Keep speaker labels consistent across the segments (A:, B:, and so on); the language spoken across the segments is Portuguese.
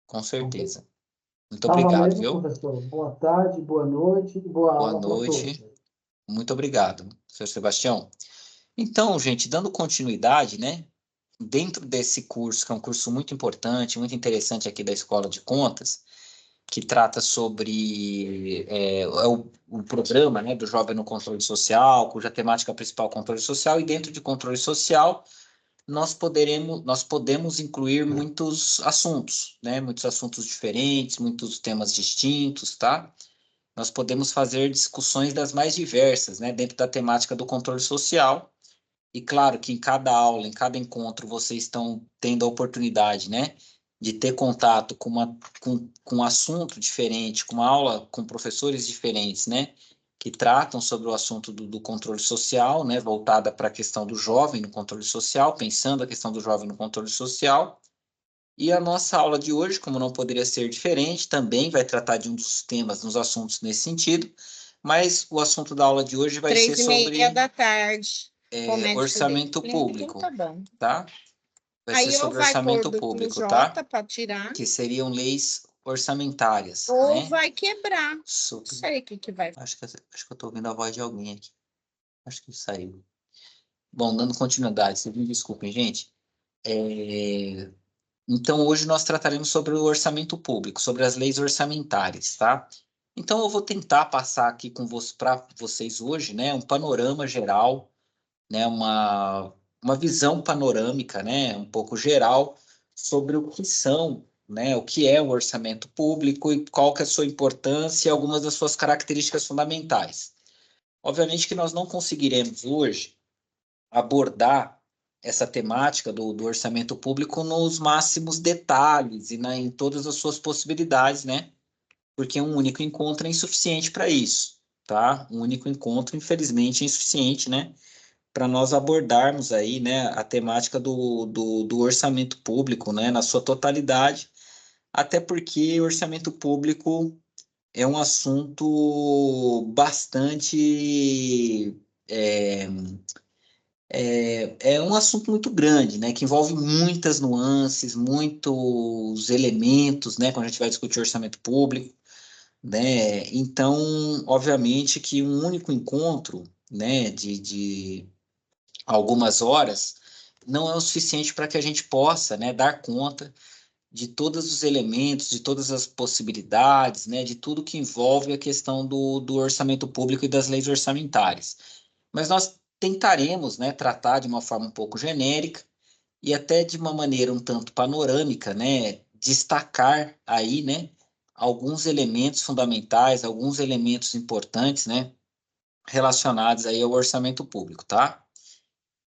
A: com certeza. Muito
B: Tá
A: obrigado,
B: valendo,
A: viu?
B: professor. Boa tarde, boa noite, boa
A: Boa
B: aula para todos.
A: noite. Muito obrigado, senhor Sebastião. Então, gente, dando continuidade, né? Dentro desse curso, que é um curso muito importante, muito interessante aqui da Escola de Contas, que trata sobre o programa, né, do Jovem no Controle Social, cuja temática principal é o controle social, e dentro de controle social nós podemos incluir muitos assuntos, né, muitos assuntos diferentes, muitos temas distintos, tá? Nós podemos fazer discussões das mais diversas, né, dentro da temática do controle social. E claro que em cada aula, em cada encontro, vocês estão tendo a oportunidade, né, de ter contato com um assunto diferente, com uma aula com professores diferentes, né, que tratam sobre o assunto do controle social, né, voltada para a questão do jovem no controle social, pensando a questão do jovem no controle social. E a nossa aula de hoje, como não poderia ser diferente, também vai tratar de um dos temas, dos assuntos nesse sentido, mas o assunto da aula de hoje vai ser
C: 3:30
A: sobre
C: da tarde.
A: orçamento
C: Então
A: público,
C: tá bom.
A: tá? Vai ser
C: Aí ou
A: sobre
C: vai pôr
A: orçamento
C: duplo
A: público, tá?
C: J para tirar,
A: Que seriam leis orçamentárias,
C: ou
A: né?
C: vai quebrar. Não
A: Super.
C: sei o que vai.
A: Acho que eu tô ouvindo a voz de alguém aqui. Acho que saiu. Bom, dando continuidade, vocês me desculpem, gente. Então, hoje nós trataremos sobre o orçamento público, sobre as leis orçamentárias, tá? Então, eu vou tentar passar aqui para vocês hoje, né, um panorama geral, né, uma visão panorâmica, né, um pouco geral sobre o que são, né, o que é o orçamento público e qual que é a sua importância e algumas das suas características fundamentais. Obviamente que nós não conseguiremos hoje abordar essa temática do orçamento público nos máximos detalhes e em todas as suas possibilidades, né? Porque um único encontro é insuficiente para isso, tá? Um único encontro, infelizmente, é insuficiente, né? Para nós abordarmos aí, né, a temática do orçamento público, né, na sua totalidade, até porque o orçamento público é um assunto bastante é um assunto muito grande, né, que envolve muitas nuances, muitos elementos, né, quando a gente vai discutir orçamento público, né, então, obviamente que um único encontro, né, de algumas horas não é o suficiente para que a gente possa, né, dar conta de todos os elementos, de todas as possibilidades, né, de tudo que envolve a questão do orçamento público e das leis orçamentárias. Mas nós tentaremos, né, tratar de uma forma um pouco genérica e até de uma maneira um tanto panorâmica, né, destacar aí, né, alguns elementos fundamentais, alguns elementos importantes, né, relacionados aí ao orçamento público, tá?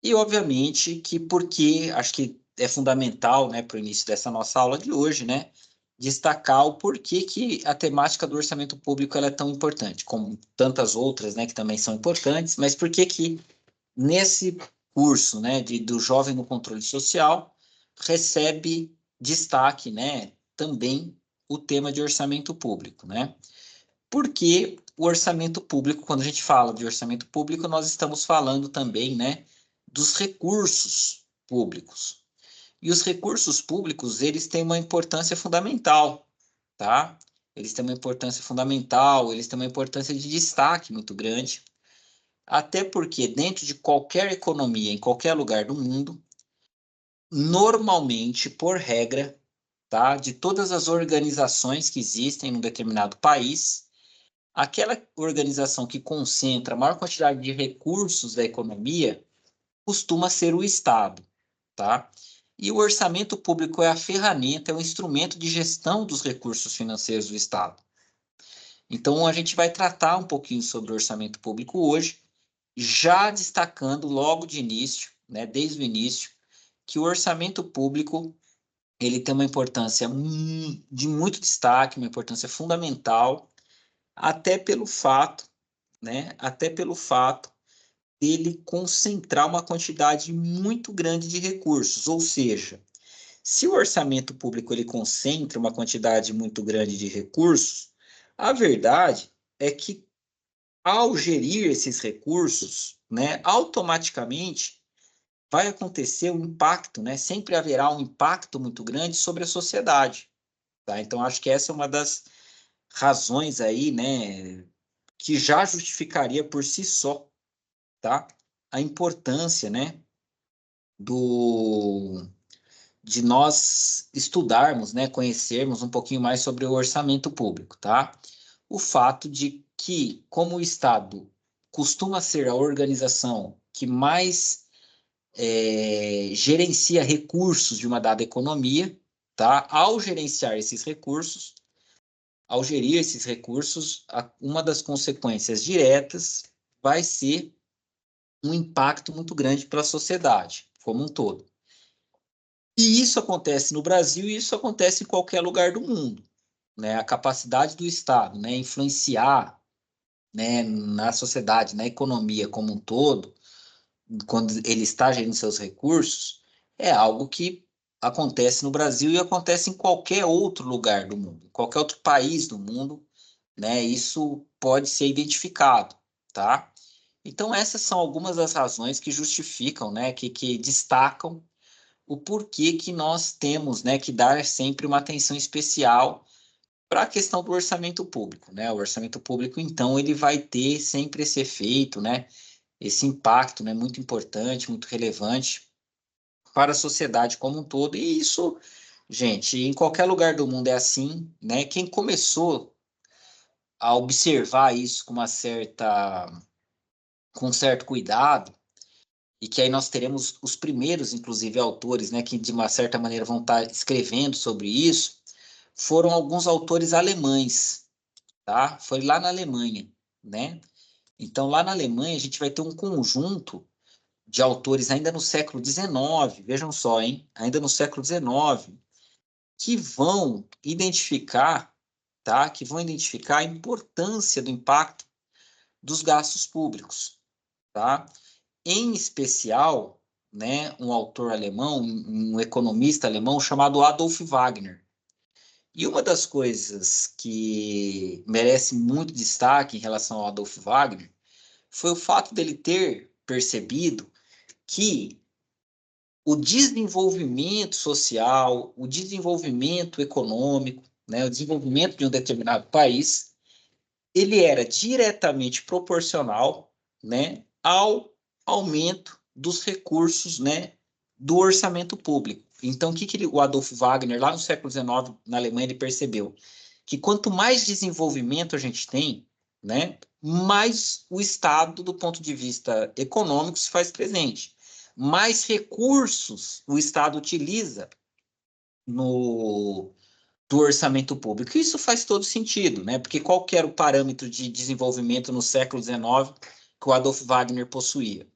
A: E obviamente que porque acho que é fundamental, né, para o início dessa nossa aula de hoje, né, destacar o porquê que a temática do orçamento público ela é tão importante, como tantas outras, né, que também são importantes, mas por que que nesse curso, né, do Jovem no Controle Social, recebe destaque, né, também o tema de orçamento público, né? Porque o orçamento público, quando a gente fala de orçamento público, nós estamos falando também, né, dos recursos públicos. E os recursos públicos, eles têm uma importância fundamental, tá? Eles têm uma importância fundamental, eles têm uma importância de destaque muito grande, até porque dentro de qualquer economia, em qualquer lugar do mundo, normalmente, por regra, tá, de todas as organizações que existem em um determinado país, aquela organização que concentra a maior quantidade de recursos da economia costuma ser o Estado, tá? E o orçamento público é a ferramenta, é o instrumento de gestão dos recursos financeiros do Estado. Então, a gente vai tratar um pouquinho sobre o orçamento público hoje, já destacando logo de início, né, desde o início, que o orçamento público ele tem uma importância de muito destaque, uma importância fundamental, até pelo fato, né, até pelo fato dele concentrar uma quantidade muito grande de recursos, ou seja, se o orçamento público ele concentra uma quantidade muito grande de recursos, a verdade é que ao gerir esses recursos, né, automaticamente vai acontecer um impacto, né, sempre haverá um impacto muito grande sobre a sociedade, tá? Então, acho que essa é uma das razões aí, né, que já justificaria por si só, tá? A importância, né, do de nós estudarmos, né, conhecermos um pouquinho mais sobre o orçamento público, tá? O fato de que, como o Estado costuma ser a organização que mais gerencia recursos de uma dada economia, tá? Ao gerenciar esses recursos, ao gerir esses recursos, uma das consequências diretas vai ser um impacto muito grande para a sociedade como um todo. E isso acontece no Brasil e isso acontece em qualquer lugar do mundo, né? A capacidade do Estado, né, influenciar, né, na sociedade, na economia como um todo, quando ele está gerindo seus recursos, é algo que acontece no Brasil e acontece em qualquer outro lugar do mundo, em qualquer outro país do mundo, né? Isso pode ser identificado, tá? Então, essas são algumas das razões que justificam, né, que destacam o porquê que nós temos, né, que dar sempre uma atenção especial para a questão do orçamento público, né? O orçamento público, então, ele vai ter sempre esse efeito, né? Esse impacto, né, muito importante, muito relevante para a sociedade como um todo. E isso, gente, em qualquer lugar do mundo é assim, né? Quem começou a observar isso com um certo cuidado, e que aí nós teremos os primeiros, inclusive, autores, né, que de uma certa maneira vão estar escrevendo sobre isso, foram alguns autores alemães, tá? Foi lá na Alemanha, né? Então, lá na Alemanha, a gente vai ter um conjunto de autores ainda no século XIX, vejam só, hein? Ainda no século XIX, que vão identificar, tá? Que vão identificar a importância do impacto dos gastos públicos, tá? Em especial, né, um autor alemão, um economista alemão chamado Adolf Wagner. E uma das coisas que merece muito destaque em relação ao Adolf Wagner foi o fato dele ter percebido que o desenvolvimento social, o desenvolvimento econômico, né, o desenvolvimento de um determinado país, ele era diretamente proporcional, né, ao aumento dos recursos, né, do orçamento público. Então, o Adolf Wagner, lá no século XIX, na Alemanha, ele percebeu que quanto mais desenvolvimento a gente tem, né, mais o Estado, do ponto de vista econômico, se faz presente. Mais recursos o Estado utiliza no, do orçamento público. Isso faz todo sentido, né? Porque qual que era o parâmetro de desenvolvimento no século XIX que o Adolf Wagner possuía?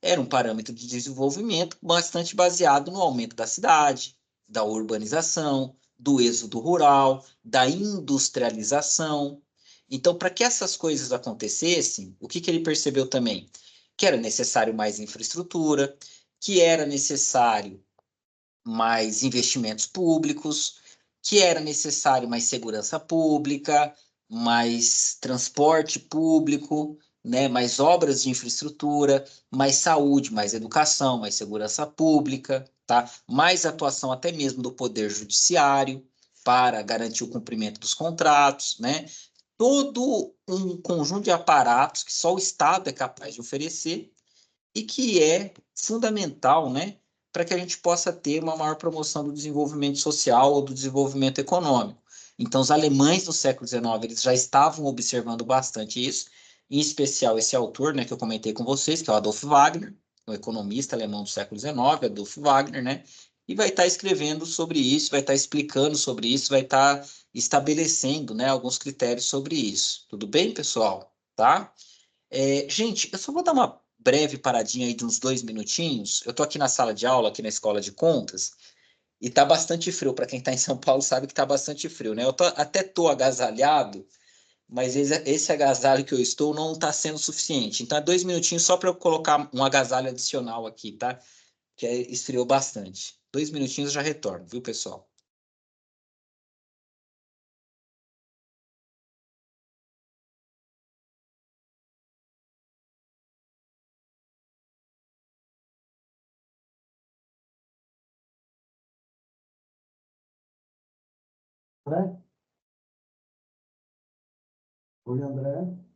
A: Era um parâmetro de desenvolvimento bastante baseado no aumento da cidade, da urbanização, do êxodo rural, da industrialização. Então, para que essas coisas acontecessem, o que ele percebeu também? Que era necessário mais infraestrutura, que era necessário mais investimentos públicos, que era necessário mais segurança pública, mais transporte público, né, mais obras de infraestrutura, mais saúde, mais educação, mais segurança pública, tá? Mais atuação até mesmo do poder judiciário para garantir o cumprimento dos contratos, né? Todo um conjunto de aparatos que só o Estado é capaz de oferecer e que é fundamental, né, para que a gente possa ter uma maior promoção do desenvolvimento social ou do desenvolvimento econômico. Então, os alemães do século XIX, eles já estavam observando bastante isso, em especial esse autor, né, que eu comentei com vocês, que é o Adolf Wagner, um economista alemão do século XIX, Adolf Wagner, né, e vai estar escrevendo sobre isso, vai estar explicando sobre isso, vai estar estabelecendo, né, alguns critérios sobre isso. Tudo bem, pessoal? Tá? Gente, eu só vou dar uma breve paradinha aí de uns 2 minutinhos. Eu tô aqui na sala de aula, aqui na escola de contas, e tá bastante frio. Para quem tá em São Paulo sabe que tá bastante frio, né? Até tô agasalhado, mas esse agasalho que eu estou não tá sendo suficiente. Então, é 2 minutinhos só para eu colocar um agasalho adicional aqui, tá? Esfriou bastante. 2 minutinhos eu já retorno, viu, pessoal?
B: André? Oi, André.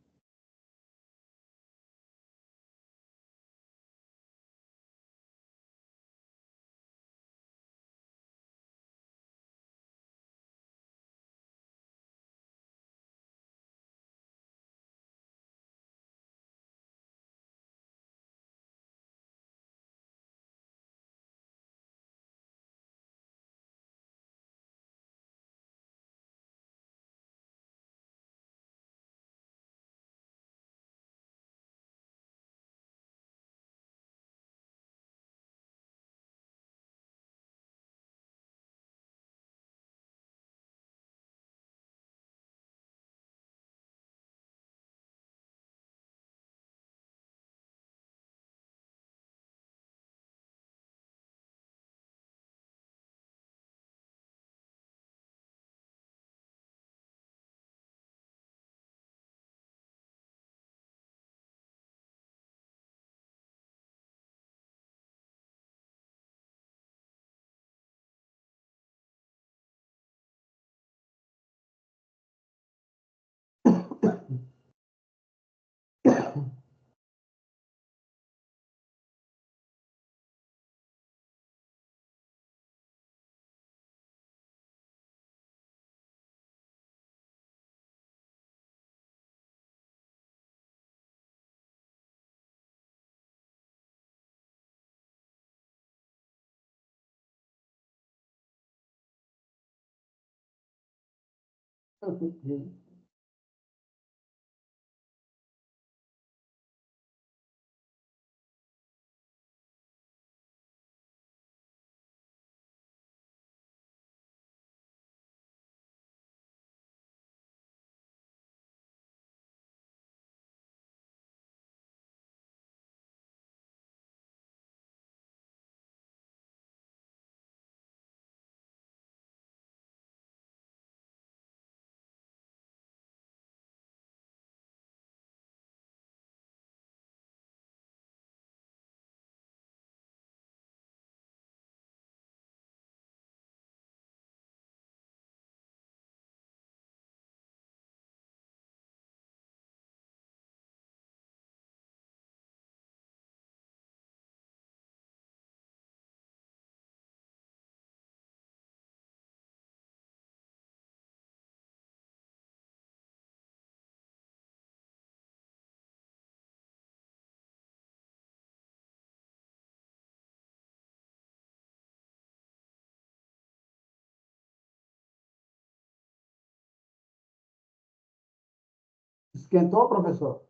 B: Esquentou, professor?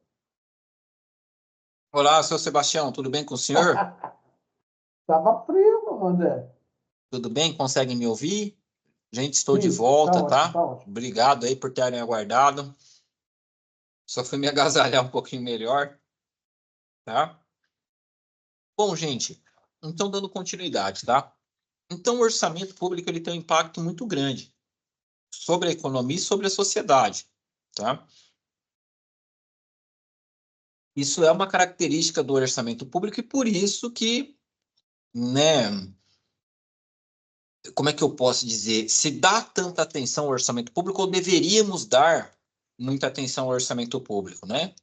A: Olá, seu Sebastião, tudo bem com o senhor?
B: Estava frio, André.
A: Tudo bem? Conseguem me ouvir? Gente, estou de
B: Sim, tá
A: volta,
B: ótimo,
A: tá?
B: tá ótimo.
A: Obrigado aí por terem aguardado. Só fui me agasalhar um pouquinho melhor, tá? Bom, gente, então dando continuidade, tá? Então o orçamento público ele tem um impacto muito grande sobre a economia e sobre a sociedade, tá? Isso é uma característica do orçamento público e por isso que, né, como é que eu posso dizer, se dá tanta atenção ao orçamento público ou deveríamos dar muita atenção ao orçamento público, né?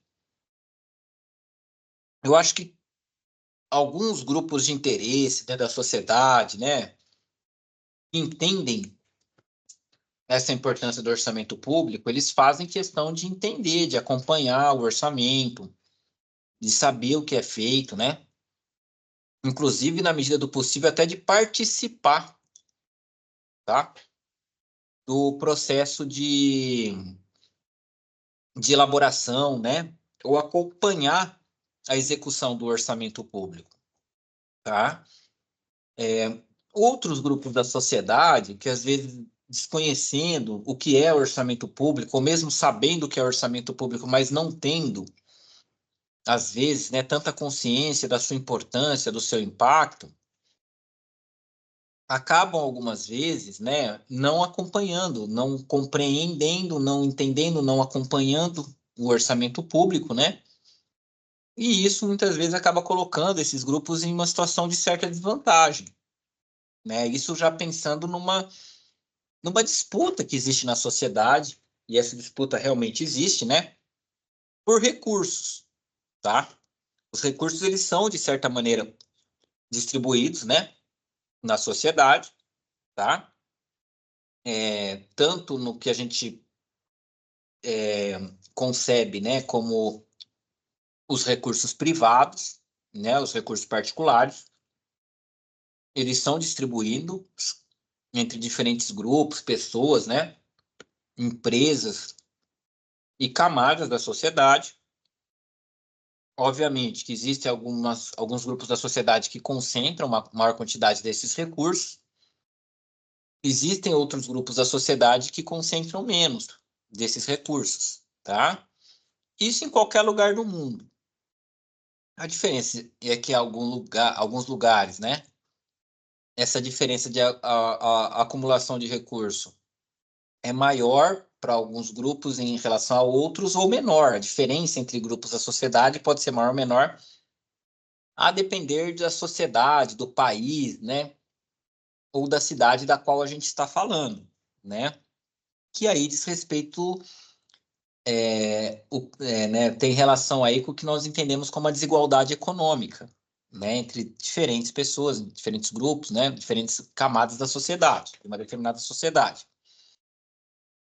A: Eu acho que alguns grupos de interesse dentro da sociedade, né, entendem essa importância do orçamento público, eles fazem questão de entender, de acompanhar o orçamento, de saber o que é feito, né? Inclusive, na medida do possível, até de participar, tá? Do processo de elaboração, né? Ou acompanhar a execução do orçamento público, tá? Outros grupos da sociedade que às vezes desconhecendo o que é orçamento público, ou mesmo sabendo o que é orçamento público, mas não tendo, às vezes, né, tanta consciência da sua importância, do seu impacto, acabam algumas vezes, né, não acompanhando, não compreendendo, não entendendo, não acompanhando o orçamento público, né? E isso muitas vezes acaba colocando esses grupos em uma situação de certa desvantagem, né? Isso já pensando numa disputa que existe na sociedade, e essa disputa realmente existe, né? Por recursos, tá? Os recursos, eles são, de certa maneira, distribuídos, né? Na sociedade, tá? Tanto no que a gente concebe, né? Como os recursos privados, né? Os recursos particulares, eles são distribuídos entre diferentes grupos, pessoas, né? Empresas e camadas da sociedade. Obviamente que existem alguns grupos da sociedade que concentram uma maior quantidade desses recursos. Existem outros grupos da sociedade que concentram menos desses recursos, tá? Isso em qualquer lugar do mundo. A diferença é que alguns lugares, né? Essa diferença de acumulação de recurso é maior para alguns grupos em relação a outros ou menor. A diferença entre grupos da sociedade pode ser maior ou menor, a depender da sociedade, do país, né? Ou da cidade da qual a gente está falando, né? Que aí diz respeito, né, tem relação aí com o que nós entendemos como a desigualdade econômica, né? Entre diferentes pessoas, diferentes grupos, né? Diferentes camadas da sociedade, de uma determinada sociedade.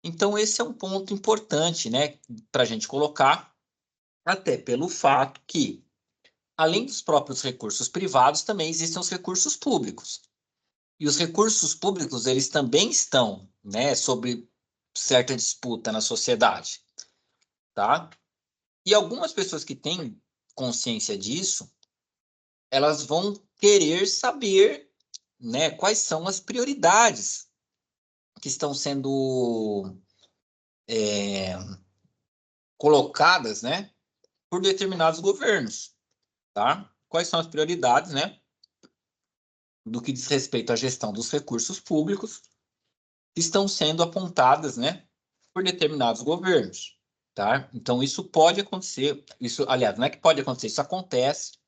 A: Então, esse é um ponto importante, né, para a gente colocar, até pelo fato que, além dos próprios recursos privados, também existem os recursos públicos. E os recursos públicos, eles também estão, né, sob certa disputa na sociedade, tá? E algumas pessoas que têm consciência disso, elas vão querer saber, né, quais são as prioridades que estão sendo colocadas, né, por determinados governos, tá? Quais são as prioridades, né, do que diz respeito à gestão dos recursos públicos que estão sendo apontadas, né, por determinados governos, tá? Então, isso pode acontecer, isso, aliás, não é que pode acontecer, isso acontece.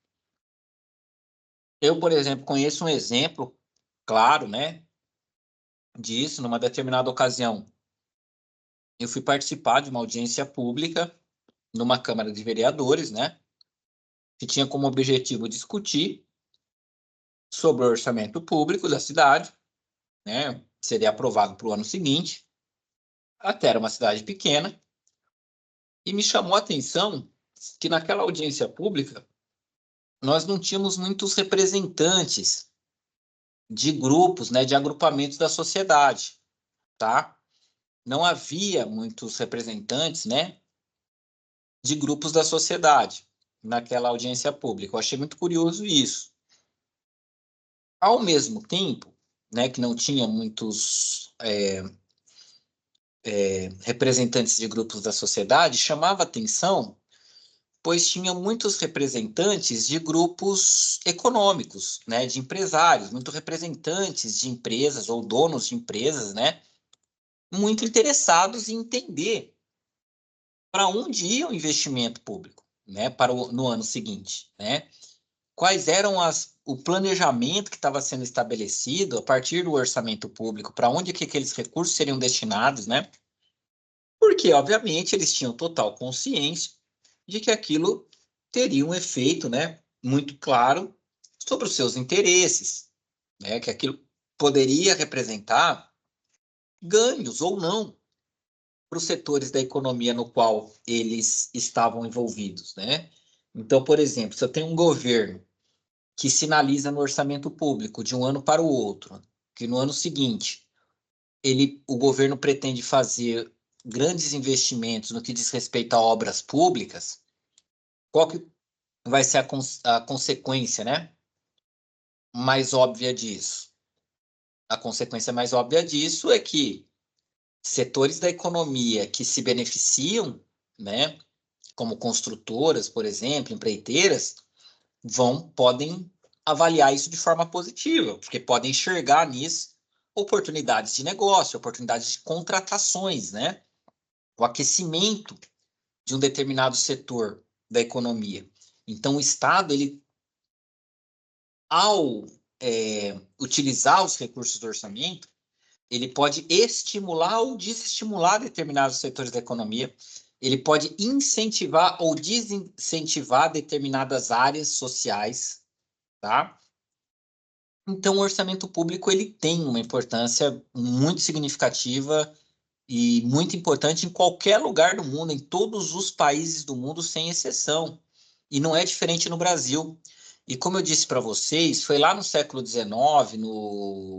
A: Eu, por exemplo, conheço um exemplo claro, né, disso, numa determinada ocasião. Eu fui participar de uma audiência pública numa Câmara de Vereadores, né, que tinha como objetivo discutir sobre o orçamento público da cidade, né, seria aprovado para o ano seguinte. Até era uma cidade pequena, e me chamou a atenção que naquela audiência pública nós não tínhamos muitos representantes de grupos, né, de agrupamentos da sociedade, tá? Não havia muitos representantes, né, de grupos da sociedade naquela audiência pública. Eu achei muito curioso isso. Ao mesmo tempo, né, que não tinha muitos representantes de grupos da sociedade, chamava atenção, pois tinha muitos representantes de grupos econômicos, né, de empresários, muitos representantes de empresas ou donos de empresas, né, muito interessados em entender para onde ia o investimento público, né, no ano seguinte, né? Quais eram o planejamento que estava sendo estabelecido a partir do orçamento público, para onde que aqueles recursos seriam destinados, né? Porque, obviamente, eles tinham total consciência de que aquilo teria um efeito, né, muito claro sobre os seus interesses, né, que aquilo poderia representar ganhos ou não para os setores da economia no qual eles estavam envolvidos, né? Então, por exemplo, se eu tenho um governo que sinaliza no orçamento público de um ano para o outro, que no ano seguinte o governo pretende fazer grandes investimentos no que diz respeito a obras públicas, qual que vai ser a consequência, né, mais óbvia disso? A consequência mais óbvia disso é que setores da economia que se beneficiam, né, como construtoras, por exemplo, empreiteiras, podem avaliar isso de forma positiva, porque podem enxergar nisso oportunidades de negócio, oportunidades de contratações, né? O aquecimento de um determinado setor da economia. Então, o Estado, ele, ao utilizar os recursos do orçamento, ele pode estimular ou desestimular determinados setores da economia, ele pode incentivar ou desincentivar determinadas áreas sociais, tá? Então, o orçamento público ele tem uma importância muito significativa e muito importante em qualquer lugar do mundo, em todos os países do mundo, sem exceção. E não é diferente no Brasil. E como eu disse para vocês, foi lá no século XIX,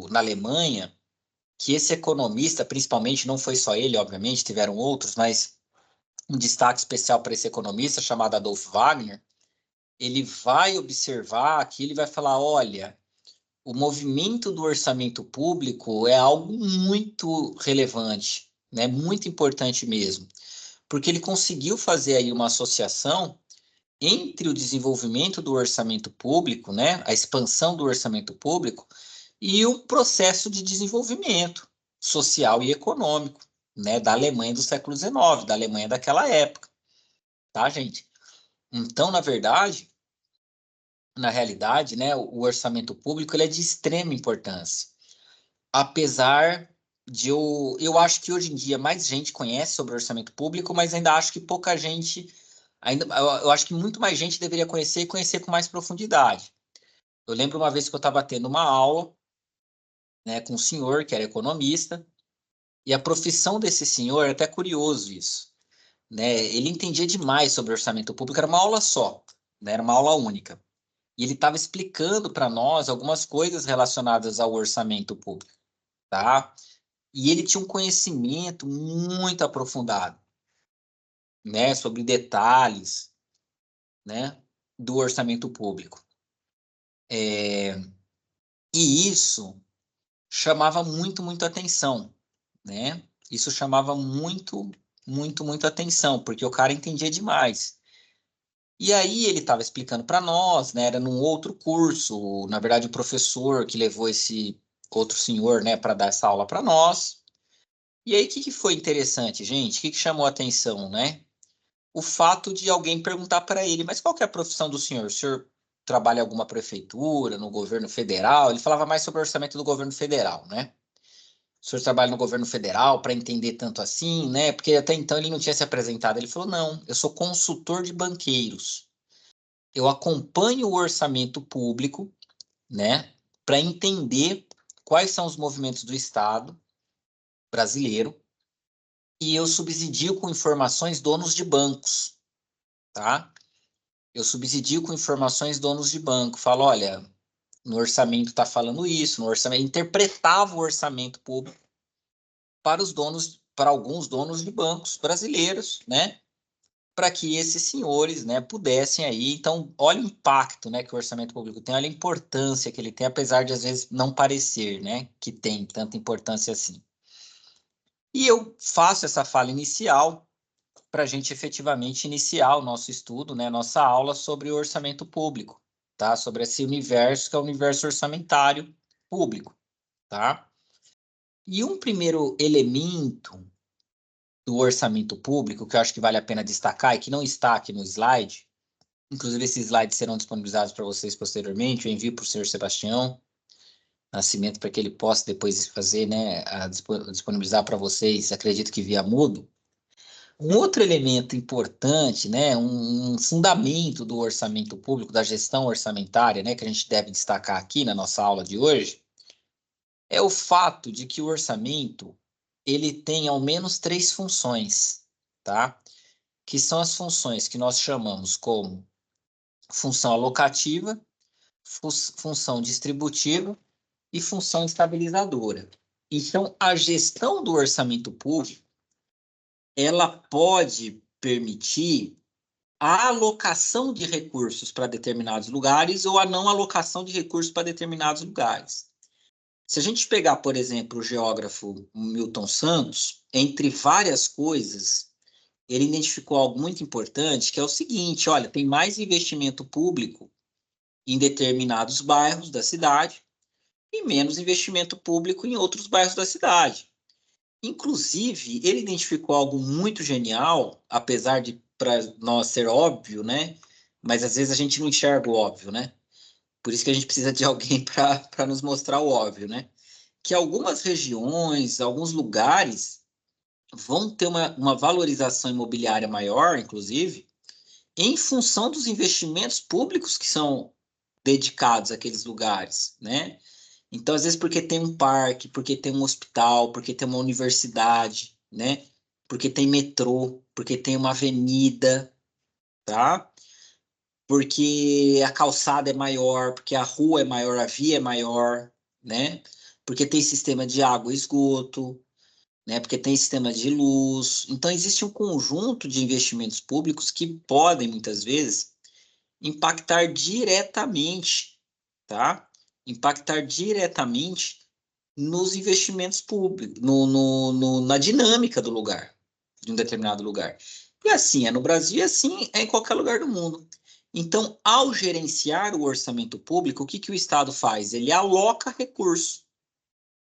A: na Alemanha, que esse economista, principalmente, não foi só ele, obviamente, tiveram outros, mas um destaque especial para esse economista chamado Adolf Wagner, ele vai observar aqui, ele vai falar, olha, o movimento do orçamento público é algo muito relevante, né? Muito importante mesmo, porque ele conseguiu fazer aí uma associação entre o desenvolvimento do orçamento público, né? A expansão do orçamento público e o processo de desenvolvimento social e econômico, né? Da Alemanha do século XIX, da Alemanha daquela época, tá, gente? Então, na realidade, né, o orçamento público ele é de extrema importância. Apesar de eu acho que hoje em dia mais gente conhece sobre o orçamento público, mas ainda acho que pouca gente, eu acho que muito mais gente deveria conhecer e conhecer com mais profundidade. Eu lembro uma vez que eu estava tendo uma aula, né, com um senhor que era economista, e a profissão desse senhor, é até curioso isso, né, ele entendia demais sobre orçamento público, era uma aula só, né, era uma aula única. E ele estava explicando para nós algumas coisas relacionadas ao orçamento público, tá? E ele tinha um conhecimento muito aprofundado, né, sobre detalhes, né, do orçamento público. E isso chamava muito atenção, né? Isso chamava muito atenção, porque o cara entendia demais. E aí ele estava explicando para nós, né? Era num outro curso, na verdade o professor que levou esse outro senhor, né, para dar essa aula para nós. E aí o que foi interessante, gente? O que chamou a atenção, né? O fato de alguém perguntar para ele, mas qual que é a profissão do senhor? O senhor trabalha em alguma prefeitura, no governo federal? Ele falava mais sobre o orçamento do governo federal, né? O senhor trabalha no governo federal para entender tanto assim, né? Porque até então ele não tinha se apresentado. Ele falou: não, eu sou consultor de banqueiros. Eu acompanho o orçamento público, né? Para entender quais são os movimentos do Estado brasileiro e eu subsidio com informações donos de bancos, tá? Eu subsidio com informações donos de banco. Falo, olha, no orçamento está falando isso, no orçamento interpretava o orçamento público para os donos, para alguns donos de bancos brasileiros, né? Para que esses senhores, né, pudessem aí. Então, olha o impacto, né, que o orçamento público tem, olha a importância que ele tem, apesar de às vezes não parecer, né, que tem tanta importância assim. E eu faço essa fala inicial para a gente efetivamente iniciar o nosso estudo, né, nossa aula sobre o orçamento público, tá? Sobre esse universo que é o universo orçamentário público, tá? E um primeiro elemento do orçamento público que eu acho que vale a pena destacar e que não está aqui no slide, inclusive esses slides serão disponibilizados para vocês posteriormente, eu envio para o senhor Sebastião Nascimento para que ele possa depois fazer, né, disponibilizar para vocês, acredito que via Moodle. Um outro elemento importante, né, um fundamento do orçamento público, da gestão orçamentária, né, que a gente deve destacar aqui na nossa aula de hoje, é o fato de que o orçamento ele tem ao menos 3 funções, tá? Que são as funções que nós chamamos como função alocativa, função distributiva e função estabilizadora. Então, a gestão do orçamento público, ela pode permitir a alocação de recursos para determinados lugares ou a não alocação de recursos para determinados lugares. Se a gente pegar, por exemplo, o geógrafo Milton Santos, entre várias coisas, ele identificou algo muito importante, que é o seguinte, olha, tem mais investimento público em determinados bairros da cidade e menos investimento público em outros bairros da cidade. Inclusive, ele identificou algo muito genial, apesar de para nós ser óbvio, né? Mas às vezes a gente não enxerga o óbvio, né? Por isso que a gente precisa de alguém para nos mostrar o óbvio, né? que algumas regiões, alguns lugares vão ter uma valorização imobiliária maior, inclusive, em função dos investimentos públicos que são dedicados àqueles lugares, né? Então, às vezes, porque tem um parque, porque tem um hospital, porque tem uma universidade, né? Porque tem metrô, porque tem uma avenida, tá? Porque a calçada é maior, porque a rua é maior, a via é maior, né? Porque tem sistema de água e esgoto, né? Porque tem sistema de luz. Então, existe um conjunto de investimentos públicos que podem, muitas vezes, impactar diretamente, tá? Impactar diretamente nos investimentos públicos, na dinâmica do lugar, de um determinado lugar. E assim é no Brasil e assim é em qualquer lugar do mundo. Então, ao gerenciar o orçamento público, o que que o Estado faz? Ele aloca recursos,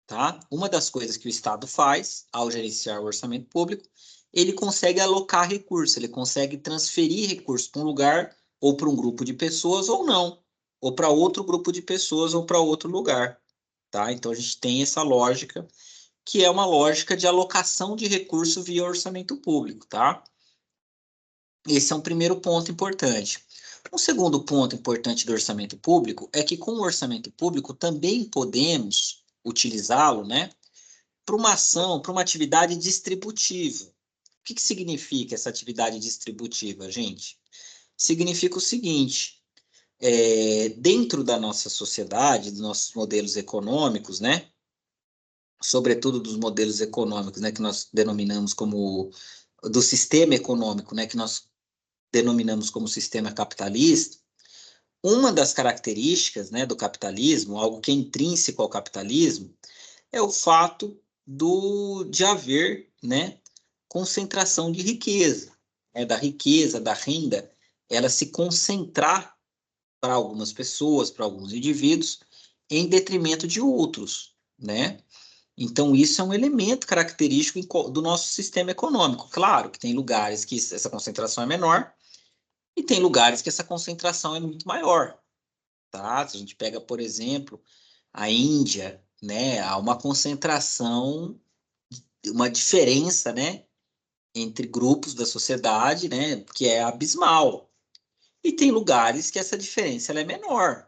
A: tá? Uma das coisas que o Estado faz ao gerenciar o orçamento público, ele consegue alocar recursos, ele consegue transferir recursos para um lugar ou para um grupo de pessoas ou não, ou para outro grupo de pessoas ou para outro lugar, tá? Então a gente tem essa lógica, que é uma lógica de alocação de recurso via orçamento público, tá? Esse é um primeiro ponto importante. Um segundo ponto importante do orçamento público é que com o orçamento público também podemos utilizá-lo, né, para uma ação, para uma atividade distributiva. O que que significa essa atividade distributiva, gente? Significa o seguinte, dentro da nossa sociedade, dos nossos modelos econômicos, né, sobretudo dos modelos econômicos, né, que nós denominamos como, do sistema econômico, né, que nós denominamos como sistema capitalista, uma das características, né, do capitalismo, algo que é intrínseco ao capitalismo, é o fato de haver, né, concentração de riqueza, né, da riqueza, da renda, ela se concentrar para algumas pessoas, para alguns indivíduos, em detrimento de outros, né? Então, isso é um elemento característico do nosso sistema econômico. Claro que tem lugares que essa concentração é menor e tem lugares que essa concentração é muito maior, tá? Se a gente pega, por exemplo, a Índia, né, há uma concentração, uma diferença, né, entre grupos da sociedade, né, que é abismal. E tem lugares que essa diferença ela é menor,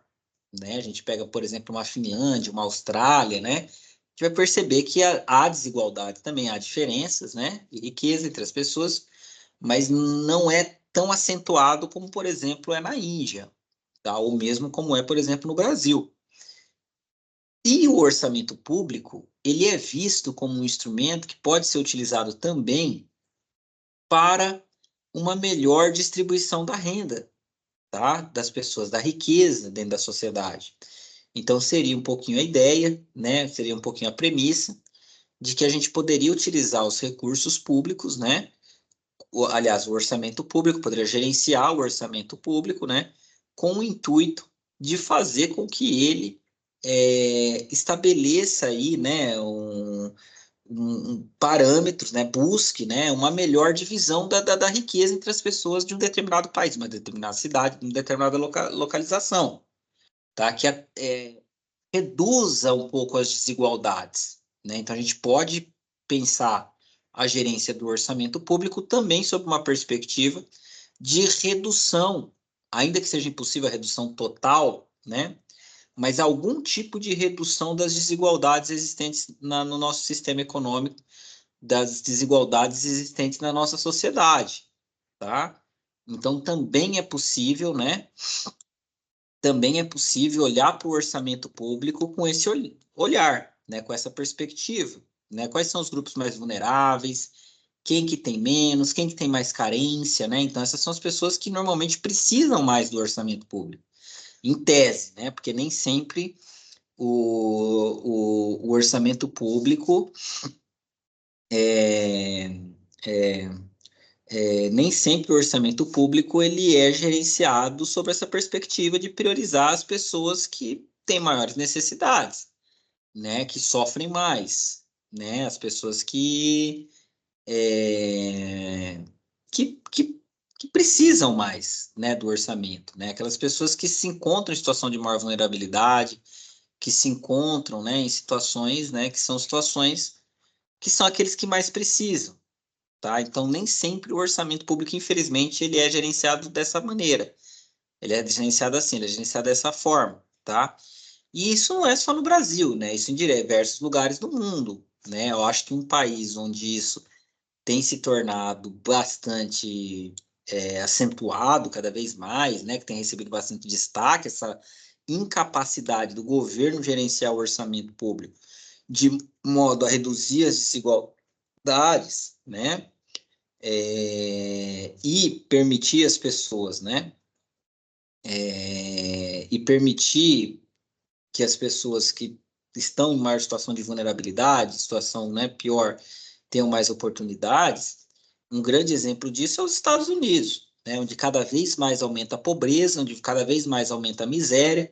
A: né? A gente pega, por exemplo, uma Finlândia, uma Austrália, né? A gente vai perceber que há desigualdade também, há diferenças, né, de riqueza entre as pessoas, mas não é tão acentuado como, por exemplo, é na Índia, tá? Ou mesmo como é, por exemplo, no Brasil. E o orçamento público, ele é visto como um instrumento que pode ser utilizado também para uma melhor distribuição da renda, tá? Das pessoas, da riqueza dentro da sociedade. Então, seria um pouquinho a ideia, né? Seria um pouquinho a premissa de que a gente poderia utilizar os recursos públicos, né? Aliás, o orçamento público, poderia gerenciar o orçamento público, né? Com o intuito de fazer com que ele estabeleça aí, né? Parâmetros, né? Busque, né? Uma melhor divisão da riqueza entre as pessoas de um determinado país, uma determinada cidade, uma determinada localização, tá? Que reduza um pouco as desigualdades, né? Então, a gente pode pensar a gerência do orçamento público também sob uma perspectiva de redução, ainda que seja impossível a redução total, né? Mas algum tipo de redução das desigualdades existentes no nosso sistema econômico, das desigualdades existentes na nossa sociedade, tá? Então, também é possível, né? Também é possível olhar para o orçamento público com esse olhar, né, com essa perspectiva, né? Quais são os grupos mais vulneráveis, quem que tem menos, quem que tem mais carência, né? Então, essas são as pessoas que normalmente precisam mais do orçamento público, em tese, né? Porque nem sempre o orçamento público é, é, nem sempre o orçamento público ele é gerenciado sob essa perspectiva de priorizar as pessoas que têm maiores necessidades, né, que sofrem mais, né, as pessoas é, que, que, que precisam mais, né, do orçamento, né, aquelas pessoas que se encontram em situação de maior vulnerabilidade, que se encontram, né, em situações, né, que são situações que são aqueles que mais precisam, tá? Então, nem sempre o orçamento público, infelizmente, ele é gerenciado dessa maneira. Ele é gerenciado assim, ele é gerenciado dessa forma, tá? E isso não é só no Brasil, né? Isso em diversos lugares do mundo, né? Eu acho que um país onde isso tem se tornado bastante acentuado cada vez mais, né? Que tem recebido bastante destaque, essa incapacidade do governo gerenciar o orçamento público de modo a reduzir as desigualdades, né? E permitir as pessoas, né? E permitir que as pessoas que estão em maior situação de vulnerabilidade, situação, né, pior, tenham mais oportunidades. Um grande exemplo disso é os Estados Unidos, né, onde cada vez mais aumenta a pobreza, onde cada vez mais aumenta a miséria,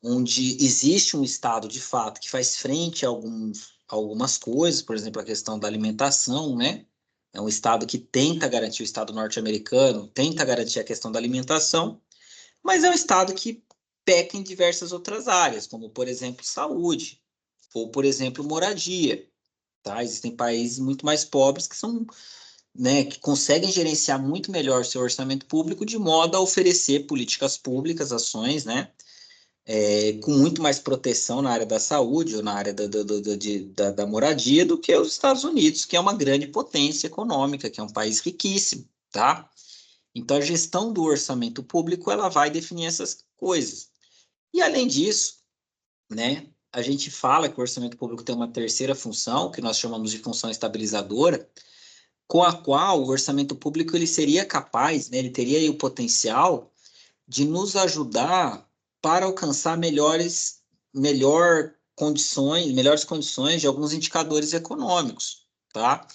A: onde existe um Estado, de fato, que faz frente a algumas coisas, por exemplo, a questão da alimentação, né? É um Estado que tenta garantir, o Estado norte-americano tenta garantir a questão da alimentação, mas é um Estado que peca em diversas outras áreas, como, por exemplo, saúde, ou, por exemplo, moradia. Tá? Existem países muito mais pobres que são, né, que conseguem gerenciar muito melhor seu orçamento público de modo a oferecer políticas públicas, ações, né, com muito mais proteção na área da saúde ou na área da moradia do que os Estados Unidos, que é uma grande potência econômica, que é um país riquíssimo, tá? Então, a gestão do orçamento público, ela vai definir essas coisas. E, além disso, né, a gente fala que o orçamento público tem uma terceira função, que nós chamamos de função estabilizadora, com a qual o orçamento público ele seria capaz, né, ele teria aí o potencial de nos ajudar para alcançar melhores condições de alguns indicadores econômicos, tá?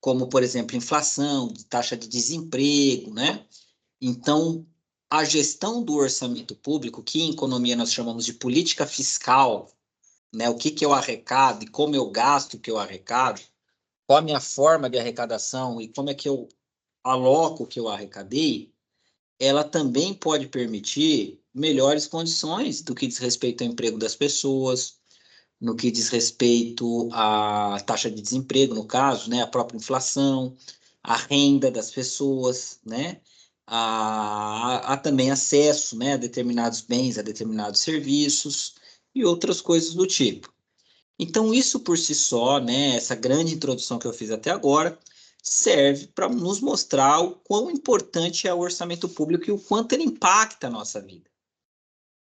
A: Como, por exemplo, inflação, taxa de desemprego, né? Então, a gestão do orçamento público, que em economia nós chamamos de política fiscal, né? O que eu arrecado e como eu gasto o que eu arrecado, qual a minha forma de arrecadação e como é que eu aloco o que eu arrecadei, ela também pode permitir melhores condições do que diz respeito ao emprego das pessoas, no que diz respeito à taxa de desemprego, no caso, né, a própria inflação, a renda das pessoas, né, há também acesso, né, a determinados bens, a determinados serviços e outras coisas do tipo. Então, isso por si só, né, essa grande introdução que eu fiz até agora, serve para nos mostrar o quão importante é o orçamento público e o quanto ele impacta a nossa vida,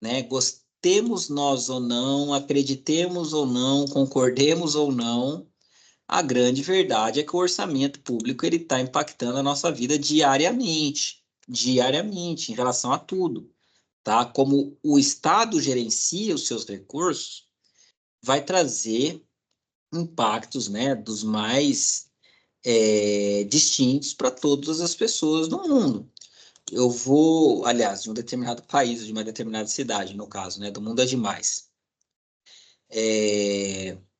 A: né? Gostemos nós ou não, acreditemos ou não, concordemos ou não, a grande verdade é que o orçamento público ele está impactando a nossa vida diariamente, em relação a tudo, tá? Como o Estado gerencia os seus recursos, vai trazer impactos, né, dos mais distintos para todas as pessoas no mundo. Eu vou, aliás, de um determinado país, de uma determinada cidade, no caso, né, do mundo é demais.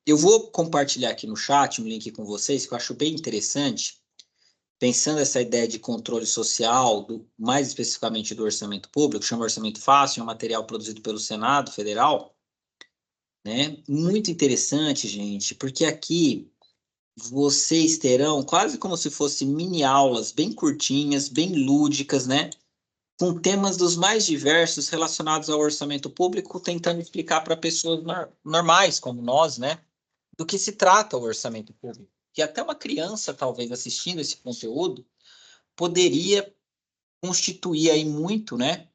A: Eu vou compartilhar aqui no chat um link com vocês que eu acho bem interessante, pensando essa ideia de controle social, mais especificamente do orçamento público, chama Orçamento Fácil, é um material produzido pelo Senado Federal, né? Muito interessante, gente, porque aqui vocês terão quase como se fossem mini aulas bem curtinhas, bem lúdicas, né? Com temas dos mais diversos relacionados ao orçamento público, tentando explicar para pessoas normais como nós, né? Do que se trata o orçamento público. Que até uma criança, talvez, assistindo esse conteúdo, poderia constituir aí muito, né?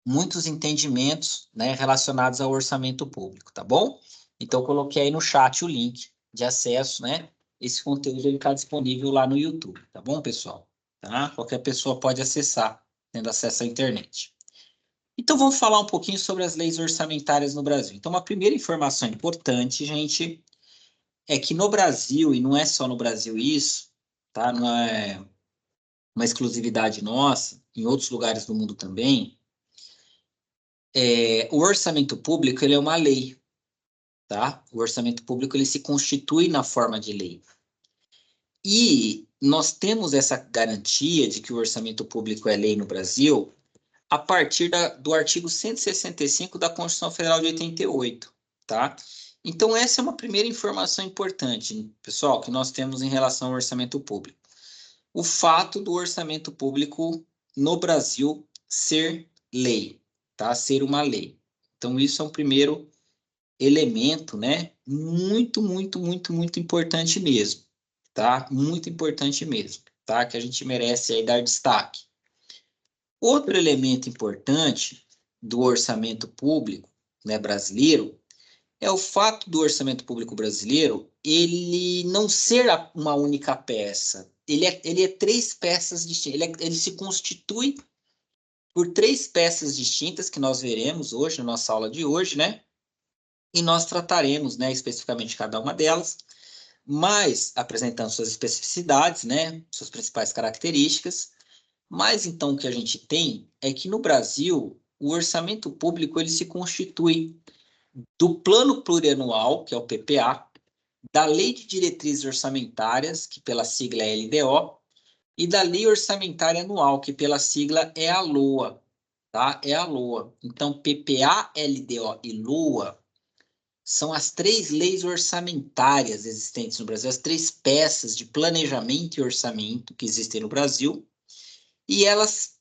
A: Muitos entendimentos, né? Relacionados ao orçamento público, tá bom? Então, eu coloquei aí no chat o link de acesso, né? Esse conteúdo está disponível lá no YouTube, tá bom, pessoal? Tá? Qualquer pessoa pode acessar, tendo acesso à internet. Então, vamos falar um pouquinho sobre as leis orçamentárias no Brasil. Então, uma primeira informação importante, gente, é que no Brasil, e não é só no Brasil isso, tá? Não é uma exclusividade nossa, em outros lugares do mundo também, o orçamento público ele é uma lei, tá? O orçamento público ele se constitui na forma de lei. E nós temos essa garantia de que o orçamento público é lei no Brasil a partir do artigo 165 da Constituição Federal de 88. tá? Então, essa é uma primeira informação importante, pessoal, que nós temos em relação ao orçamento público. O fato do orçamento público no Brasil ser lei, tá? Ser uma lei. Então, isso é um primeiro elemento, né? Muito importante mesmo, tá? Muito importante mesmo, tá? Que a gente merece aí dar destaque. Outro elemento importante do orçamento público, né, brasileiro, é o fato do orçamento público brasileiro ele não ser uma única peça. Ele é três peças distintas. Ele se constitui por três peças distintas que nós veremos hoje, na nossa aula de hoje, né? E nós trataremos, né, especificamente cada uma delas, mas apresentando suas especificidades, né, suas principais características. Mas então o que a gente tem é que no Brasil o orçamento público ele se constitui do Plano Plurianual, que é o PPA, da Lei de Diretrizes Orçamentárias, que pela sigla é LDO, e da Lei Orçamentária Anual, que pela sigla é a LOA, tá? É a LOA. Então, PPA, LDO e LOA são as três leis orçamentárias existentes no Brasil, as três peças de planejamento e orçamento que existem no Brasil, e elas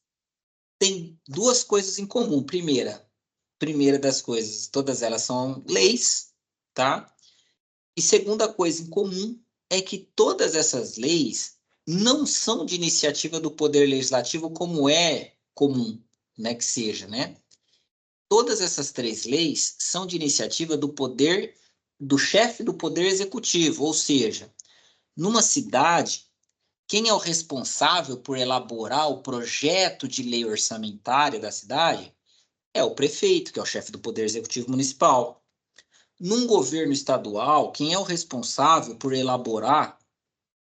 A: têm duas coisas em comum. Primeira das coisas, todas elas são leis, tá? E segunda coisa em comum é que todas essas leis não são de iniciativa do Poder Legislativo como é comum, né, que seja, né? Todas essas três leis são de iniciativa do chefe do Poder Executivo, ou seja, numa cidade, quem é o responsável por elaborar o projeto de lei orçamentária da cidade é o prefeito, que é o chefe do Poder Executivo Municipal. Num governo estadual, quem é o responsável por elaborar,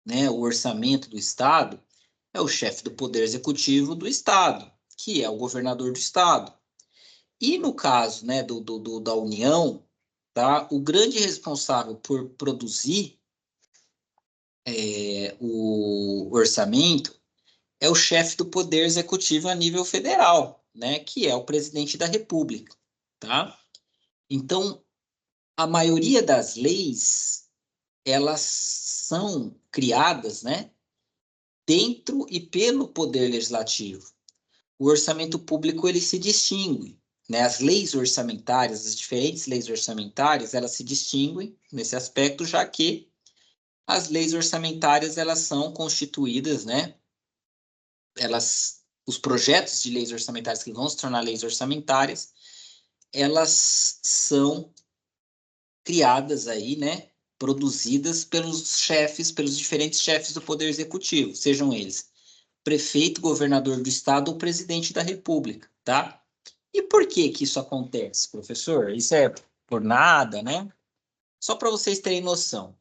A: né, o orçamento do Estado é o chefe do Poder Executivo do Estado, que é o governador do Estado. E no caso, né, da União, tá, o grande responsável por produzir o orçamento é o chefe do Poder Executivo a nível federal, né, que é o presidente da República, tá? Então, a maioria das leis, elas são criadas, né, dentro e pelo Poder Legislativo. O orçamento público, ele se distingue, né? As leis orçamentárias, as diferentes leis orçamentárias, elas se distinguem nesse aspecto, já que as leis orçamentárias, elas são constituídas, né? Os projetos de leis orçamentárias que vão se tornar leis orçamentárias, elas são criadas aí, né? Produzidas pelos diferentes chefes do Poder Executivo, sejam eles prefeito, governador do estado ou presidente da República, tá? E por que que isso acontece, professor? Isso é por nada, né? Só para vocês terem noção.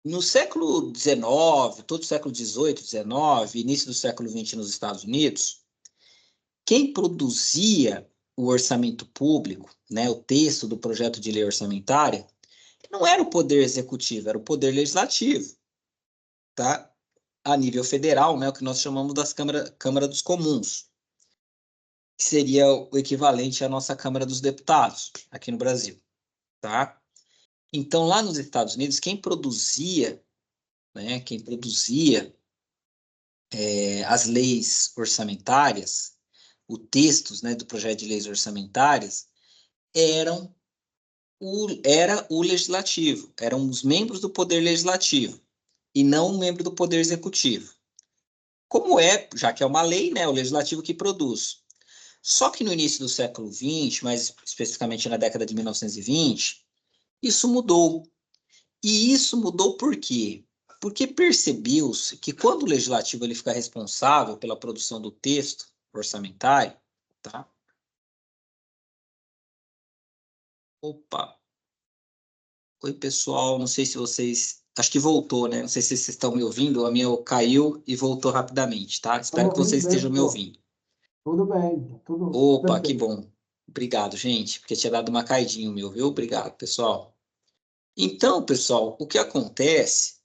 A: No século XIX, todo o século XVIII, XIX, início do século XX nos Estados Unidos, quem produzia o orçamento público, né, o texto do projeto de lei orçamentária, não era o poder executivo, era o poder legislativo, tá? A nível federal, né, o que nós chamamos das Câmara dos Comuns, que seria o equivalente à nossa Câmara dos Deputados, aqui no Brasil, tá? Então, lá nos Estados Unidos, quem produzia, né, as leis orçamentárias, os textos, né, do projeto de leis orçamentárias, era o legislativo, eram os membros do poder legislativo, e não um membro do poder executivo. Como é, já que é uma lei, né, o legislativo que produz. Só que no início do século XX, mais especificamente na década de 1920, isso mudou. E isso mudou por quê? Porque percebeu-se que quando o legislativo ele fica responsável pela produção do texto orçamentário, tá? Opa! Oi, pessoal, não sei se vocês... Acho que voltou, né? Não sei se vocês estão me ouvindo, a minha caiu e voltou rapidamente, tá? Espero que vocês estejam me ouvindo.
B: Tudo bem, tudo
A: Opa, que
B: perfeito.
A: bom. Obrigado, gente, porque tinha dado uma caidinha o meu, viu? Obrigado, pessoal. Então, pessoal, o que acontece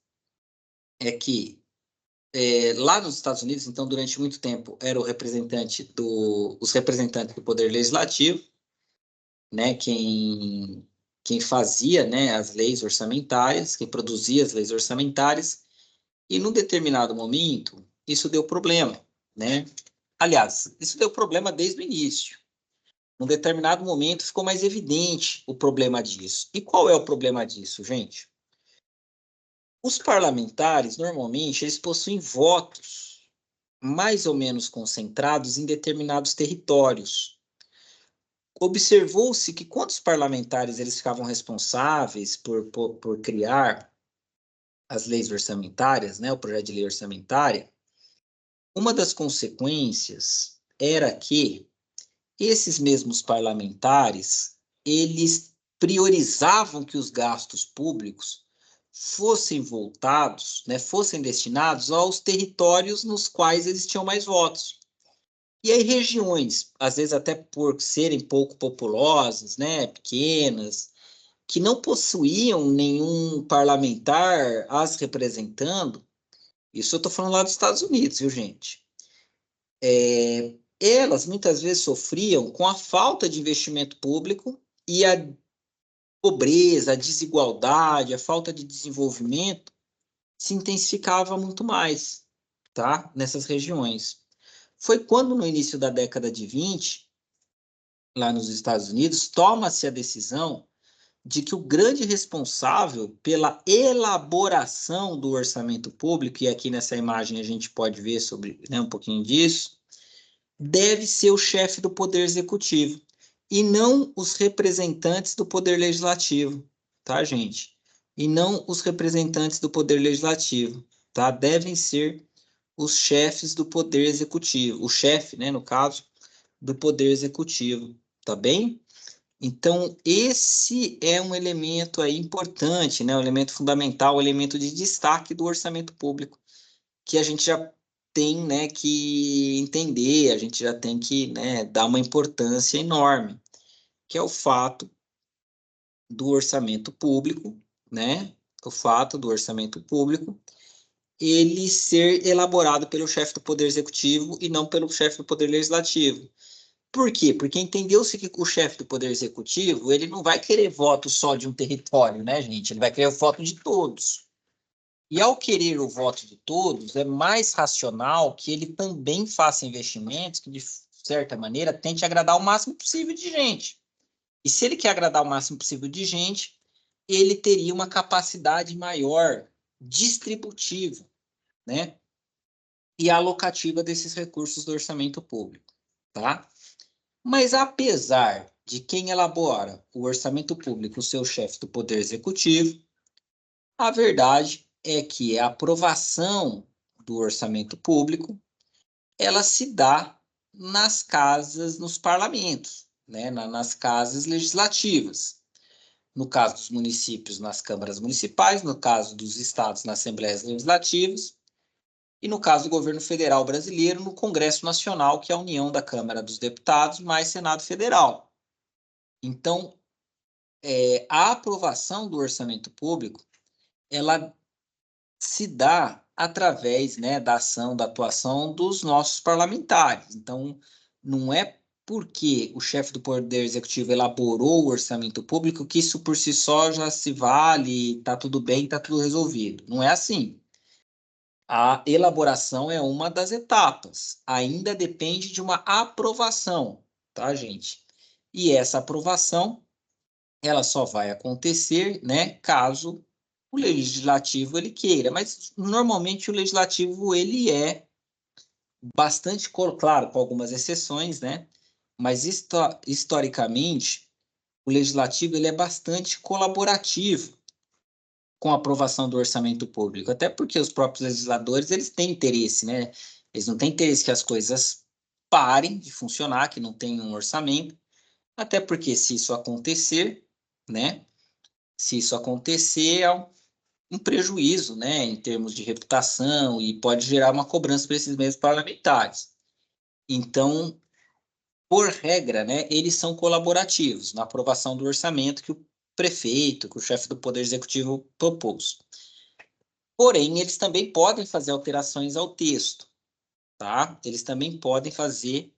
A: é que lá nos Estados Unidos, então, durante muito tempo, era os representantes do Poder Legislativo, né, quem fazia, né, as leis orçamentárias, quem produzia as leis orçamentárias, e num determinado momento isso deu problema, né? Aliás, isso deu problema desde o início. Num determinado momento ficou mais evidente o problema disso. E qual é o problema disso, gente? Os parlamentares, normalmente, eles possuem votos mais ou menos concentrados em determinados territórios. Observou-se que quando os parlamentares eles ficavam responsáveis por criar as leis orçamentárias, né, o projeto de lei orçamentária, uma das consequências era que esses mesmos parlamentares, eles priorizavam que os gastos públicos fossem voltados, né, fossem destinados aos territórios nos quais eles tinham mais votos. E aí regiões, às vezes até por serem pouco populosas, né, pequenas, que não possuíam nenhum parlamentar as representando, isso eu estou falando lá dos Estados Unidos, viu, gente? Elas muitas vezes sofriam com a falta de investimento público e a pobreza, a desigualdade, a falta de desenvolvimento se intensificava muito mais, tá? Nessas regiões. Foi quando, no início da década de 20, lá nos Estados Unidos, toma-se a decisão de que o grande responsável pela elaboração do orçamento público, e aqui nessa imagem a gente pode ver sobre, né, um pouquinho disso, deve ser o chefe do Poder Executivo e não os representantes do Poder Legislativo, tá, gente? E não os representantes do Poder Legislativo, tá? Devem ser os chefes do Poder Executivo, o chefe, né, no caso, do Poder Executivo, tá bem? Então, esse é um elemento aí importante, né, um elemento fundamental, um elemento de destaque do orçamento público, que a gente já tem, né, que entender, a gente já tem que, né, dar uma importância enorme, que é o fato do orçamento público, né, o fato do orçamento público, ele ser elaborado pelo chefe do Poder Executivo e não pelo chefe do Poder Legislativo. Por quê? Porque entendeu-se que o chefe do Poder Executivo, ele não vai querer voto só de um território, né, gente? Ele vai querer o voto de todos. E ao querer o voto de todos, é mais racional que ele também faça investimentos que, de certa maneira, tente agradar o máximo possível de gente. E se ele quer agradar o máximo possível de gente, ele teria uma capacidade maior distributiva, né? E alocativa desses recursos do orçamento público, tá? Mas apesar de quem elabora o orçamento público, o seu chefe do Poder Executivo, a verdade é que a aprovação do orçamento público, ela se dá nas casas, nos parlamentos, né, nas casas legislativas. No caso dos municípios, nas câmaras municipais, no caso dos estados, nas assembleias legislativas, e no caso do governo federal brasileiro, no Congresso Nacional, que é a união da Câmara dos Deputados mais Senado Federal. Então, a aprovação do orçamento público, ela se dá através, né, da ação, da atuação dos nossos parlamentares. Então, não é porque o chefe do Poder Executivo elaborou o orçamento público que isso por si só já se vale, está tudo bem, está tudo resolvido. Não é assim. A elaboração é uma das etapas. Ainda depende de uma aprovação, tá, gente? E essa aprovação, ela só vai acontecer, né, caso o legislativo ele queira, mas normalmente o legislativo ele é bastante, claro, com algumas exceções, né, mas historicamente o legislativo ele é bastante colaborativo com a aprovação do orçamento público, até porque os próprios legisladores eles têm interesse, né, eles não têm interesse que as coisas parem de funcionar, que não tenham um orçamento, até porque se isso acontecer, né, se isso acontecer, é um prejuízo, né, em termos de reputação e pode gerar uma cobrança para esses mesmos parlamentares. Então, por regra, né, eles são colaborativos na aprovação do orçamento que o prefeito, que o chefe do Poder Executivo propôs. Porém, eles também podem fazer alterações ao texto, tá? Eles também podem fazer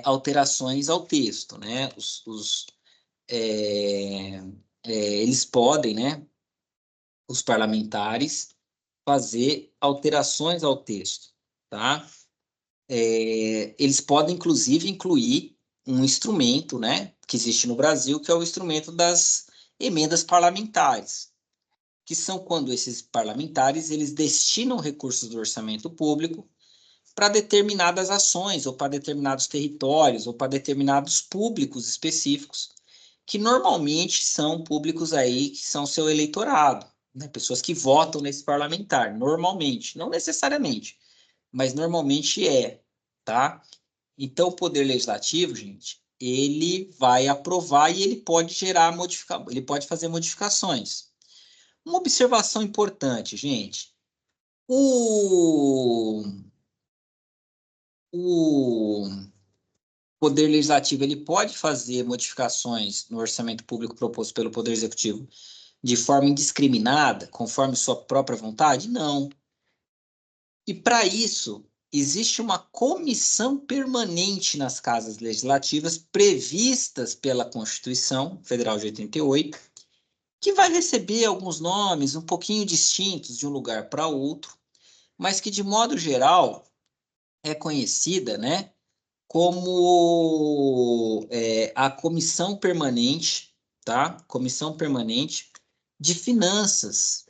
A: alterações ao texto, né? Eles podem, né, os parlamentares, fazer alterações ao texto, tá? Eles podem, inclusive, incluir um instrumento, né, que existe no Brasil, que é o instrumento das emendas parlamentares, que são quando esses parlamentares eles destinam recursos do orçamento público para determinadas ações, ou para determinados territórios, ou para determinados públicos específicos, que normalmente são públicos aí que são seu eleitorado, né? Pessoas que votam nesse parlamentar, normalmente, não necessariamente, mas normalmente tá? Então, o Poder Legislativo, gente, ele vai aprovar e ele pode ele pode fazer modificações. Uma observação importante, gente, o o Poder Legislativo ele pode fazer modificações no orçamento público proposto pelo Poder Executivo de forma indiscriminada, conforme sua própria vontade? Não. E para isso, existe uma comissão permanente nas casas legislativas previstas pela Constituição Federal de 88, que vai receber alguns nomes um pouquinho distintos de um lugar para outro, mas que, de modo geral, é conhecida, né, como a Comissão Permanente, tá? Comissão Permanente de Finanças,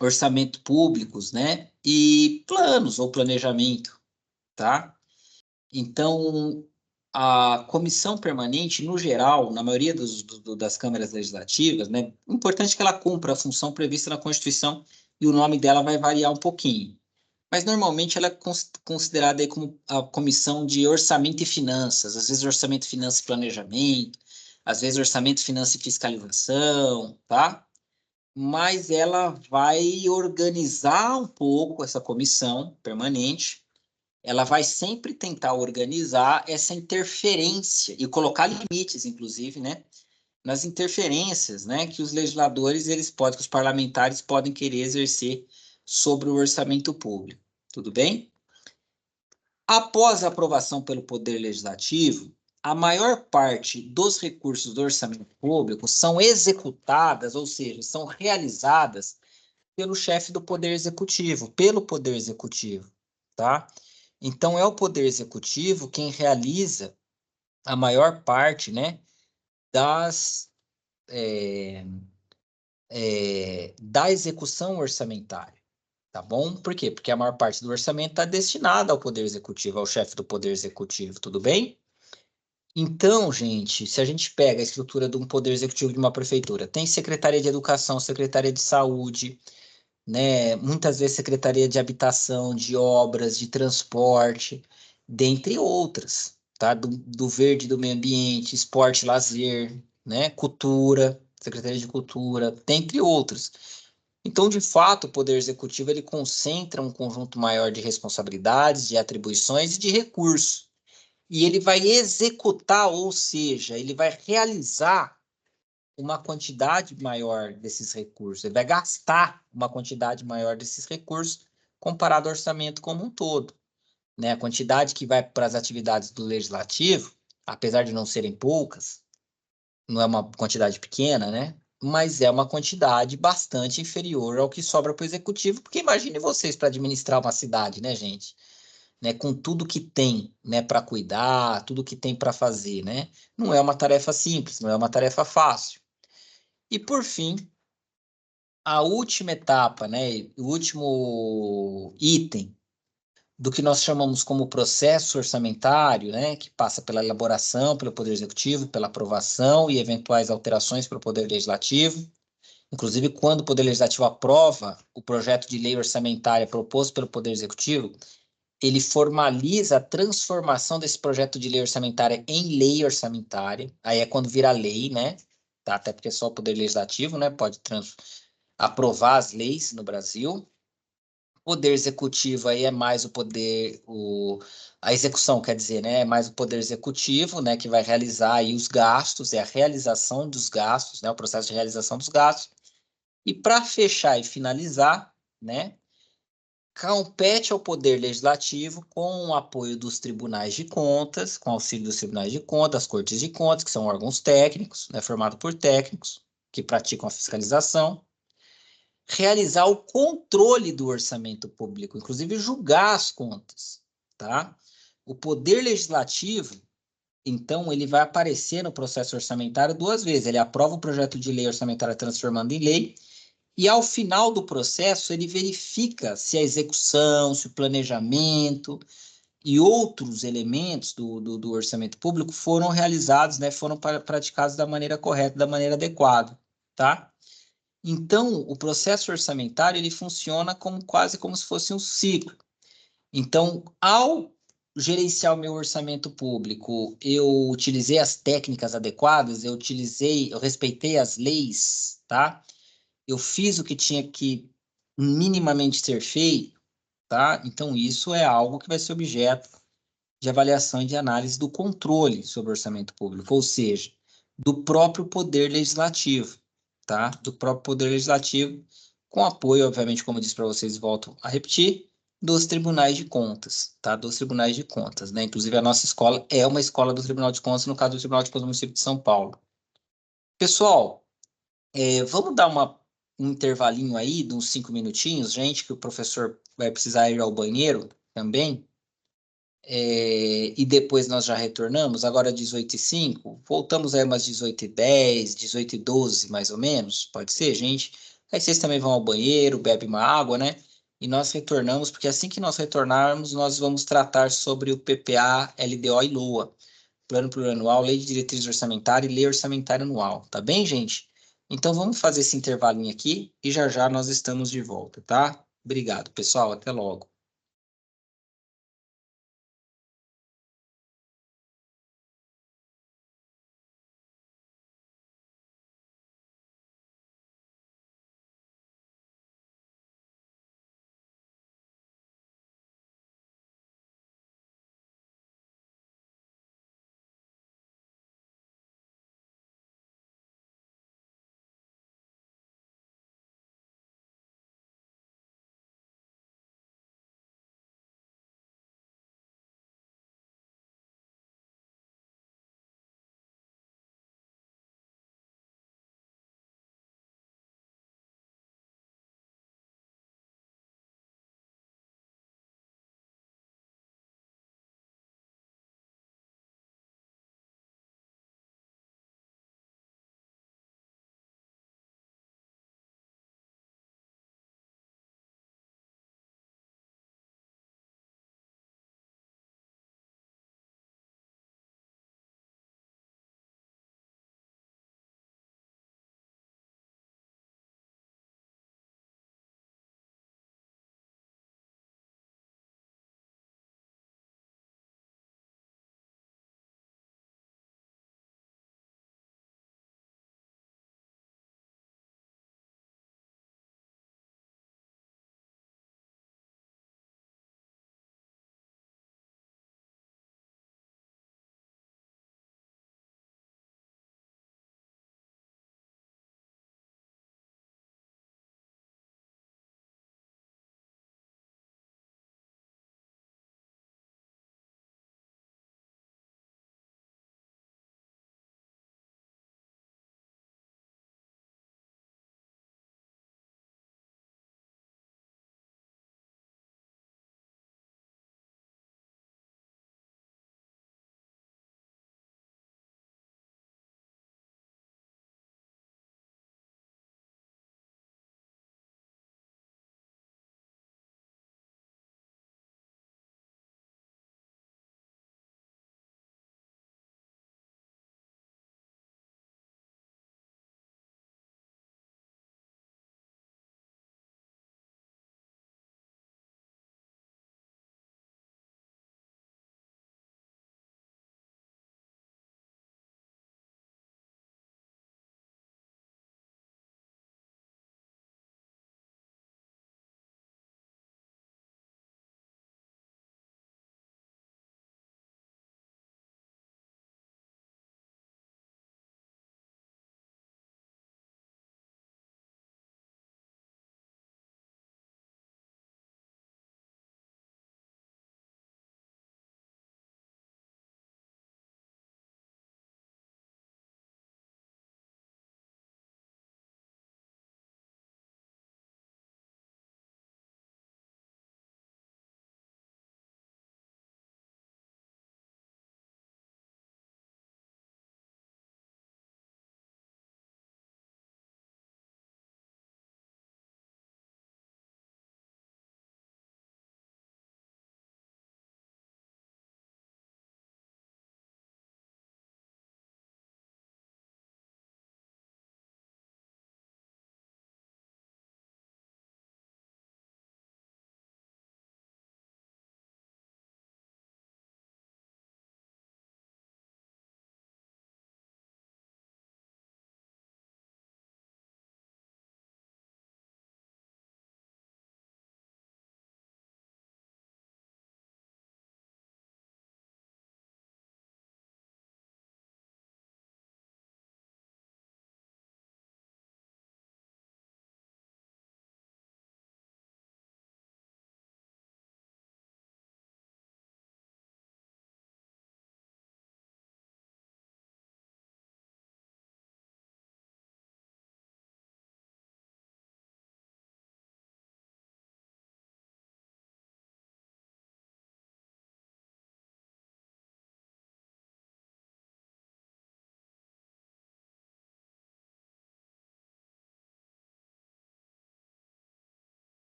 A: Orçamento Públicos, né? E planos ou planejamento, tá? Então, a comissão permanente, no geral, na maioria das câmaras legislativas, né? O importante é que ela cumpra a função prevista na Constituição e o nome dela vai variar um pouquinho. Mas normalmente ela é considerada aí como a comissão de orçamento e finanças, às vezes orçamento, finanças e planejamento, às vezes orçamento, finanças e fiscalização, tá? Mas ela vai organizar um pouco essa comissão permanente, ela vai sempre tentar organizar essa interferência e colocar limites, inclusive, né? Nas interferências, né, que os legisladores, que os parlamentares podem querer exercer sobre o orçamento público. Tudo bem? Após a aprovação pelo Poder Legislativo, a maior parte dos recursos do orçamento público são executadas, ou seja, são realizadas pelo chefe do Poder Executivo, pelo Poder Executivo, tá? Então, é o Poder Executivo quem realiza a maior parte, né, da execução orçamentária. Tá bom? Por quê? Porque a maior parte do orçamento está destinada ao Poder Executivo, ao chefe do Poder Executivo, tudo bem? Então, gente, se a gente pega a estrutura de um Poder Executivo de uma prefeitura, tem Secretaria de Educação, Secretaria de Saúde, né? Muitas vezes Secretaria de Habitação, de Obras, de Transporte, dentre outras, tá? Do Verde, do Meio Ambiente, Esporte, Lazer, né? Cultura, Secretaria de Cultura, dentre outras. Então, de fato, o Poder Executivo ele concentra um conjunto maior de responsabilidades, de atribuições e de recursos. E ele vai executar, ou seja, ele vai realizar uma quantidade maior desses recursos. Ele vai gastar uma quantidade maior desses recursos comparado ao orçamento como um todo, né? A quantidade que vai para as atividades do Legislativo, apesar de não serem poucas, não é uma quantidade pequena, né? Mas é uma quantidade bastante inferior ao que sobra para o executivo, porque imagine vocês para administrar uma cidade, né, gente? Né, com tudo que tem, né, para cuidar, tudo que tem para fazer, né? Não é uma tarefa simples, não é uma tarefa fácil. E por fim, a última etapa, né, o último item do que nós chamamos como processo orçamentário, né, que passa pela elaboração pelo Poder Executivo, pela aprovação e eventuais alterações pelo Poder Legislativo. Inclusive, quando o Poder Legislativo aprova o projeto de lei orçamentária proposto pelo Poder Executivo, ele formaliza a transformação desse projeto de lei orçamentária em lei orçamentária. Aí é quando vira lei, né? Tá? Até porque só o Poder Legislativo, né, pode aprovar as leis no Brasil. Poder executivo aí é mais a execução, quer dizer, né, é mais o poder executivo, né, que vai realizar aí os gastos, é a realização dos gastos, né, o processo de realização dos gastos. E para fechar e finalizar, né, compete ao Poder Legislativo, com o apoio dos tribunais de contas, com auxílio dos tribunais de contas, das cortes de contas, que são órgãos técnicos, né, formados por técnicos, que praticam a fiscalização, realizar o controle do orçamento público, inclusive julgar as contas, tá? O Poder Legislativo, então, ele vai aparecer no processo orçamentário 2 vezes. Ele aprova o projeto de lei orçamentária transformando em lei, e ao final do processo ele verifica se a execução, se o planejamento e outros elementos do orçamento público foram realizados, né, foram praticados da maneira correta, da maneira adequada, tá? Então, o processo orçamentário ele funciona como quase como se fosse um ciclo. Então, ao gerenciar o meu orçamento público, eu utilizei as técnicas adequadas, eu respeitei as leis, tá? Eu fiz o que tinha que minimamente ser feito, tá? Então, isso é algo que vai ser objeto de avaliação e de análise do controle sobre o orçamento público, ou seja, do próprio Poder Legislativo, tá? Do próprio Poder Legislativo, com apoio, obviamente, como eu disse para vocês, volto a repetir, dos tribunais de contas, tá? Dos tribunais de contas, né? Inclusive, a nossa escola é uma escola do Tribunal de Contas, no caso do Tribunal de Contas do Município de São Paulo. Pessoal, vamos dar um intervalinho aí, de uns 5 minutinhos, gente, que o professor vai precisar ir ao banheiro também. E depois nós já retornamos, agora 18h05, voltamos aí umas 18h10, 18h12, mais ou menos, pode ser, gente? Aí vocês também vão ao banheiro, bebem uma água, né? E nós retornamos, porque assim que nós retornarmos, nós vamos tratar sobre o PPA, LDO e LOA, Plano Plurianual, Lei de Diretrizes Orçamentárias e Lei Orçamentária Anual, tá bem, gente? Então vamos fazer esse intervalinho aqui e já já nós estamos de volta, tá? Obrigado, pessoal, até logo.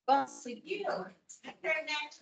C: Conseguiu? Internet.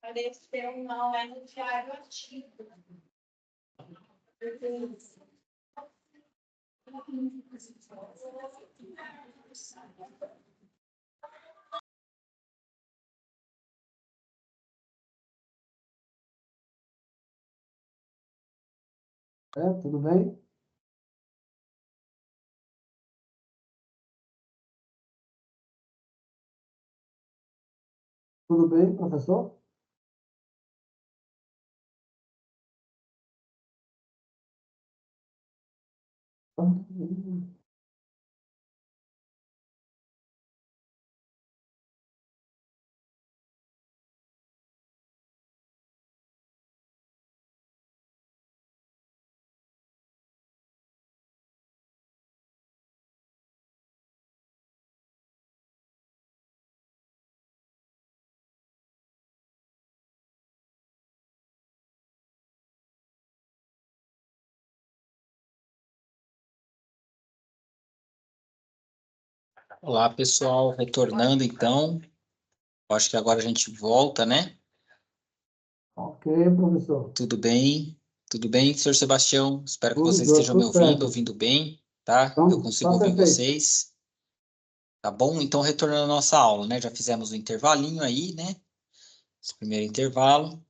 C: Pareceu não é no diário ativo.
B: Tudo bem? Tudo bem, professor?
A: Olá, pessoal, retornando então. Acho que agora a gente volta, né?
B: Ok, professor.
A: Tudo bem? Tudo bem, senhor Sebastião? Espero que
B: Tudo
A: vocês
B: jóia,
A: estejam me
B: tudo certo.
A: ouvindo bem, tá? Eu
B: Então,
A: consigo
B: tá
A: ouvir
B: perfeito.
A: vocês. Tá bom? Então, retornando à nossa aula, né? Já fizemos o intervalinho aí, né? Esse primeiro intervalo.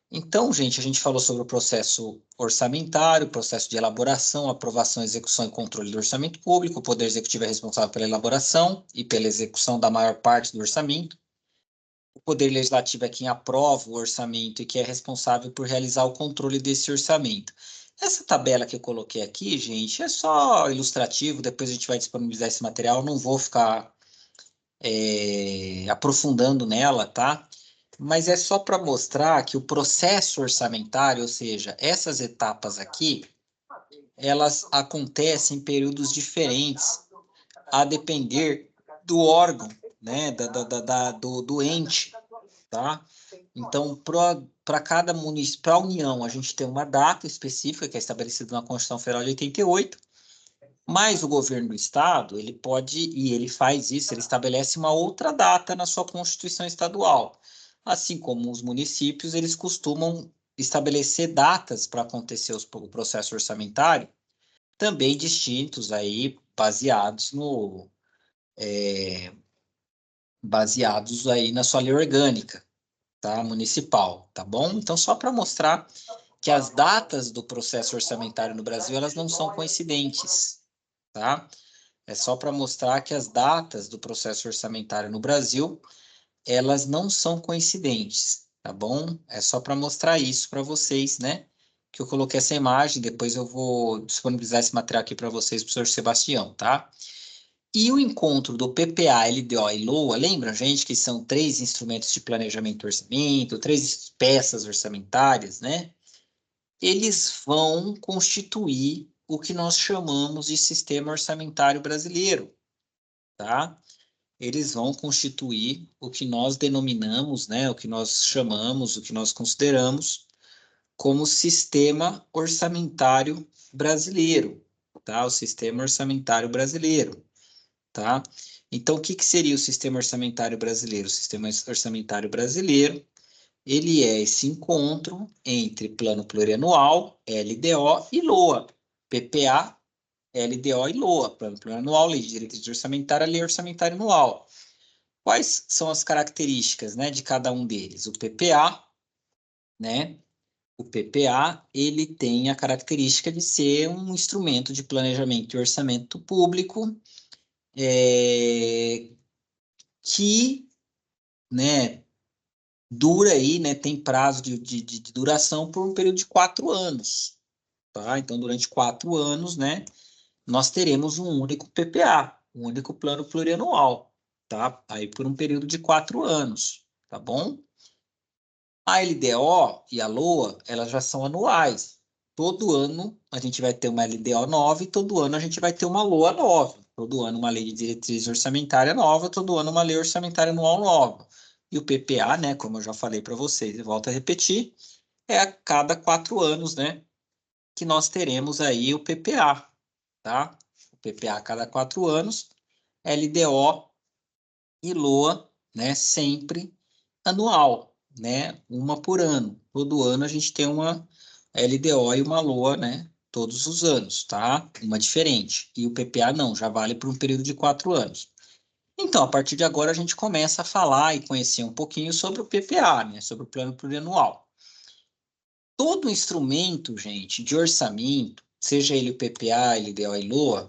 A: Então, gente, a gente falou sobre o processo orçamentário, processo de elaboração, aprovação, execução e controle do orçamento público. O Poder Executivo é responsável pela elaboração e pela execução da maior parte do orçamento. O Poder Legislativo é quem aprova o orçamento e que é responsável por realizar o controle desse orçamento. Essa tabela que eu coloquei aqui, gente, é só ilustrativo, depois a gente vai disponibilizar esse material, não vou ficar aprofundando nela, tá? Mas é só para mostrar que o processo orçamentário, ou seja, essas etapas aqui, elas acontecem em períodos diferentes, a depender do órgão, né, do ente, tá? Então, para cada município, para a União, a gente tem uma data específica que é estabelecida na Constituição Federal de 88, mas o governo do estado, ele pode, e ele faz isso, ele estabelece uma outra data na sua Constituição estadual. Assim como os municípios, eles costumam estabelecer datas para acontecer o processo orçamentário, também distintos aí, baseados aí na sua lei orgânica, tá? Municipal, tá bom? Então, só para mostrar que as datas do processo orçamentário no Brasil, elas não são coincidentes, tá? É só para mostrar que as datas do processo orçamentário no Brasil, elas não são coincidentes, tá bom? É só para mostrar isso para vocês, né? Que eu coloquei essa imagem, depois eu vou disponibilizar esse material aqui para vocês, professor Sebastião, tá? E o encontro do PPA, LDO e LOA, lembra, gente, que são três instrumentos de planejamento e orçamento, três peças orçamentárias, né? Eles vão constituir o que nós chamamos de sistema orçamentário brasileiro, tá? Eles vão constituir o que nós denominamos, né, o que nós chamamos, o que nós consideramos como sistema orçamentário brasileiro, tá? O sistema orçamentário brasileiro, tá? Então, o que que seria o sistema orçamentário brasileiro? O sistema orçamentário brasileiro, ele é esse encontro entre plano plurianual, LDO e LOA. PPA, LDO e LOA, plano plurianual, lei de diretriz orçamentária, lei orçamentária anual. Quais são as características, né, de cada um deles? O PPA, né? O PPA, ele tem a característica de ser um instrumento de planejamento e orçamento público que, né, dura aí, né, tem prazo de duração por um período de 4 anos, tá? Então, durante 4 anos, né, nós teremos um único PPA, um único plano plurianual, tá? Aí por um período de 4 anos, tá bom? A LDO e a LOA, elas já são anuais. Todo ano a gente vai ter uma LDO nova e todo ano a gente vai ter uma LOA nova. Todo ano uma lei de diretriz orçamentária nova, todo ano uma lei orçamentária anual nova. E o PPA, né, como eu já falei para vocês e volto a repetir, é a cada 4 anos, né, que nós teremos aí o PPA, tá? O PPA a cada 4 anos, LDO e LOA, né, sempre anual, né, uma por ano. Todo ano a gente tem uma LDO e uma LOA, né, todos os anos, tá? Uma diferente. E o PPA não, já vale por um período de 4 anos. Então, a partir de agora a gente começa a falar e conhecer um pouquinho sobre o PPA, né, sobre o plano plurianual. Todo instrumento, gente, de orçamento, seja ele o PPA, LDO e LOA,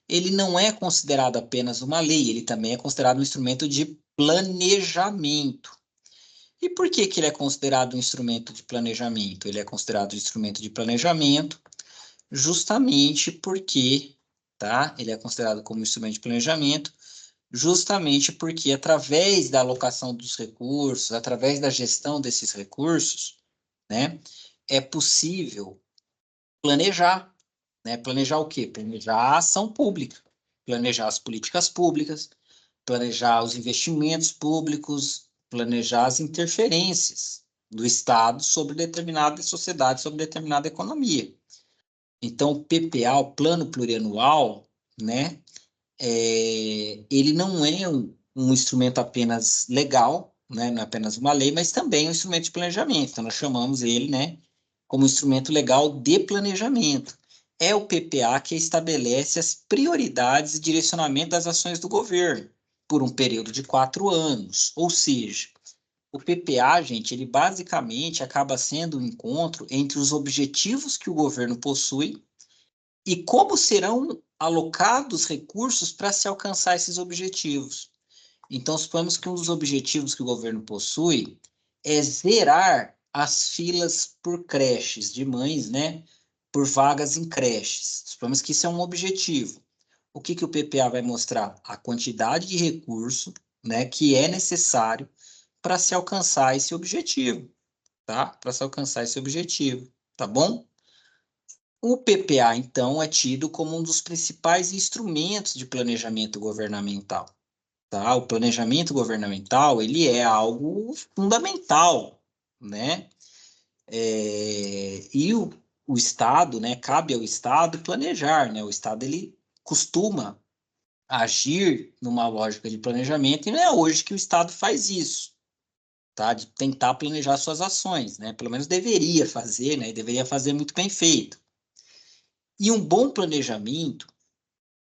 A: ele não é considerado apenas uma lei, ele também é considerado um instrumento de planejamento. E por que que ele é considerado um instrumento de planejamento? Ele é considerado um instrumento de planejamento justamente porque, tá? Ele é considerado como instrumento de planejamento justamente porque através da alocação dos recursos, através da gestão desses recursos, né, é possível planejar, né? Planejar o quê? Planejar a ação pública, planejar as políticas públicas, planejar os investimentos públicos, planejar as interferências do Estado sobre determinada sociedade, sobre determinada economia. Então, o PPA, o Plano Plurianual, né, ele não é um instrumento apenas legal, né, não é apenas uma lei, mas também um instrumento de planejamento. Então, nós chamamos ele, né, como instrumento legal de planejamento. É o PPA que estabelece as prioridades e direcionamento das ações do governo por um período de 4 anos. Ou seja, o PPA, gente, ele basicamente acaba sendo um encontro entre os objetivos que o governo possui e como serão alocados recursos para se alcançar esses objetivos. Então, suponhamos que um dos objetivos que o governo possui é zerar as filas por creches de mães, né, por vagas em creches. Suponhamos que isso é um objetivo. O que que o PPA vai mostrar? A quantidade de recurso, né, que é necessário para se alcançar esse objetivo, tá? Para se alcançar esse objetivo, tá bom? O PPA, então, é tido como um dos principais instrumentos de planejamento governamental, tá? O planejamento governamental, ele é algo fundamental, né? E o Estado, né? Cabe ao Estado planejar, né? O Estado, ele costuma agir numa lógica de planejamento e não é hoje que o Estado faz isso, tá? De tentar planejar suas ações, né? Pelo menos deveria fazer, né? E deveria fazer muito bem feito. E um bom planejamento,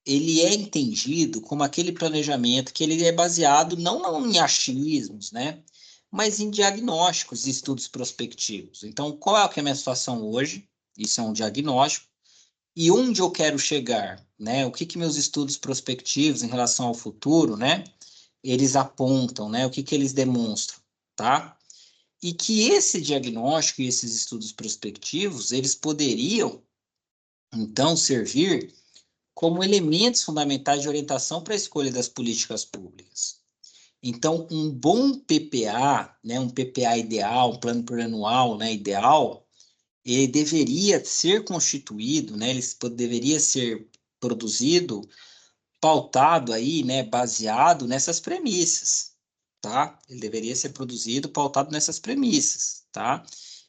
A: ele é entendido como aquele planejamento que ele é baseado não em achismos, né? Mas em diagnósticos e estudos prospectivos. Então, qual é a minha situação hoje? Isso é um diagnóstico. E onde eu quero chegar, né? O que que meus estudos prospectivos em relação ao futuro, né? Eles apontam, né? O que que eles demonstram, tá? E que esse diagnóstico e esses estudos prospectivos, eles poderiam, então, servir como elementos fundamentais de orientação para a escolha das políticas públicas. Então, um bom PPA, né, um PPA ideal, um plano plurianual, né, ideal, ele deveria ser constituído, né, ele deveria ser produzido, pautado aí, né, baseado nessas premissas, tá? Ele deveria ser produzido pautado nessas premissas, tá?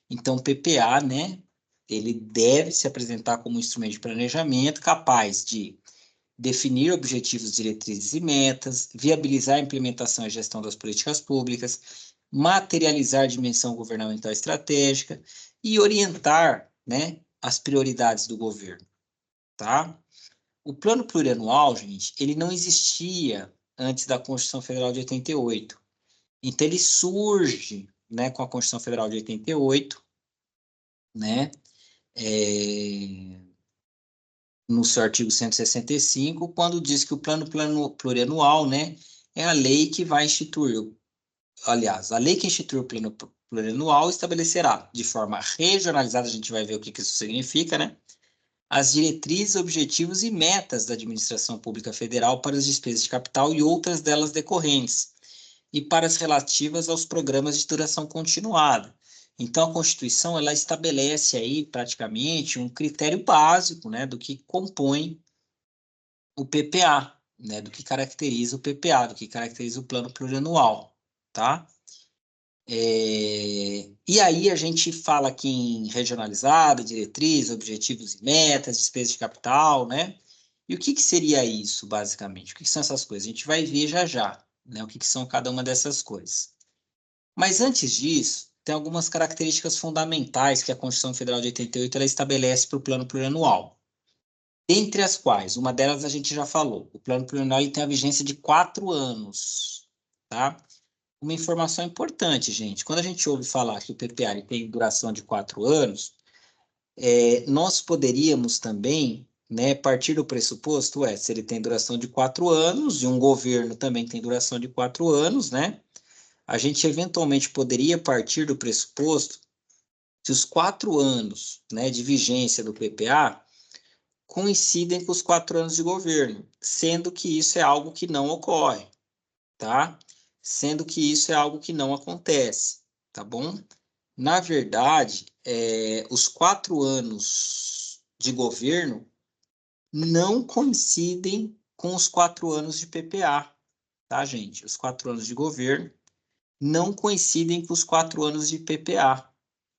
A: Então, o PPA, né, ele deve se apresentar como um instrumento de planejamento capaz de definir objetivos, diretrizes e metas, viabilizar a implementação e gestão das políticas públicas, materializar a dimensão governamental estratégica e orientar, né, as prioridades do governo, tá? O plano plurianual, gente, ele não existia antes da Constituição Federal de 88. Então, ele surge, né, com a Constituição Federal de 88, né, no seu artigo 165, quando diz que o plano plurianual, né, é a lei que vai instituir, aliás, a lei que institui o plano plurianual estabelecerá, de forma regionalizada, a gente vai ver o que isso significa, né, as diretrizes, objetivos e metas da administração pública federal para as despesas de capital e outras delas decorrentes, e para as relativas aos programas de duração continuada. Então, a Constituição, ela estabelece aí, praticamente, um critério básico, né, do que compõe o PPA, né, do que caracteriza o PPA, do que caracteriza o Plano Plurianual, tá? E aí a gente fala aqui em regionalizada, diretriz, objetivos e metas, despesas de capital, né? E o que seria isso, basicamente? O que são essas coisas? A gente vai ver já já, né? O que são cada uma dessas coisas. Mas antes disso, tem algumas características fundamentais que a Constituição Federal de 88 ela estabelece para o Plano Plurianual. Entre as quais, uma delas a gente já falou, o Plano Plurianual ele tem a vigência de 4 anos, tá? Uma informação importante, gente. Quando a gente ouve falar que o PPA tem duração de 4 anos, nós poderíamos também, né, partir do pressuposto, se ele tem duração de 4 anos, e um governo também tem duração de 4 anos, né? A gente eventualmente poderia partir do pressuposto que os 4 anos, né, de vigência do PPA coincidem com os 4 anos de governo, sendo que isso é algo que não ocorre, tá? Sendo que isso é algo que não acontece, tá bom? Na verdade, os 4 anos de governo não coincidem com os 4 anos de PPA, tá, gente? Os 4 anos de governo não coincidem com os 4 anos de PPA,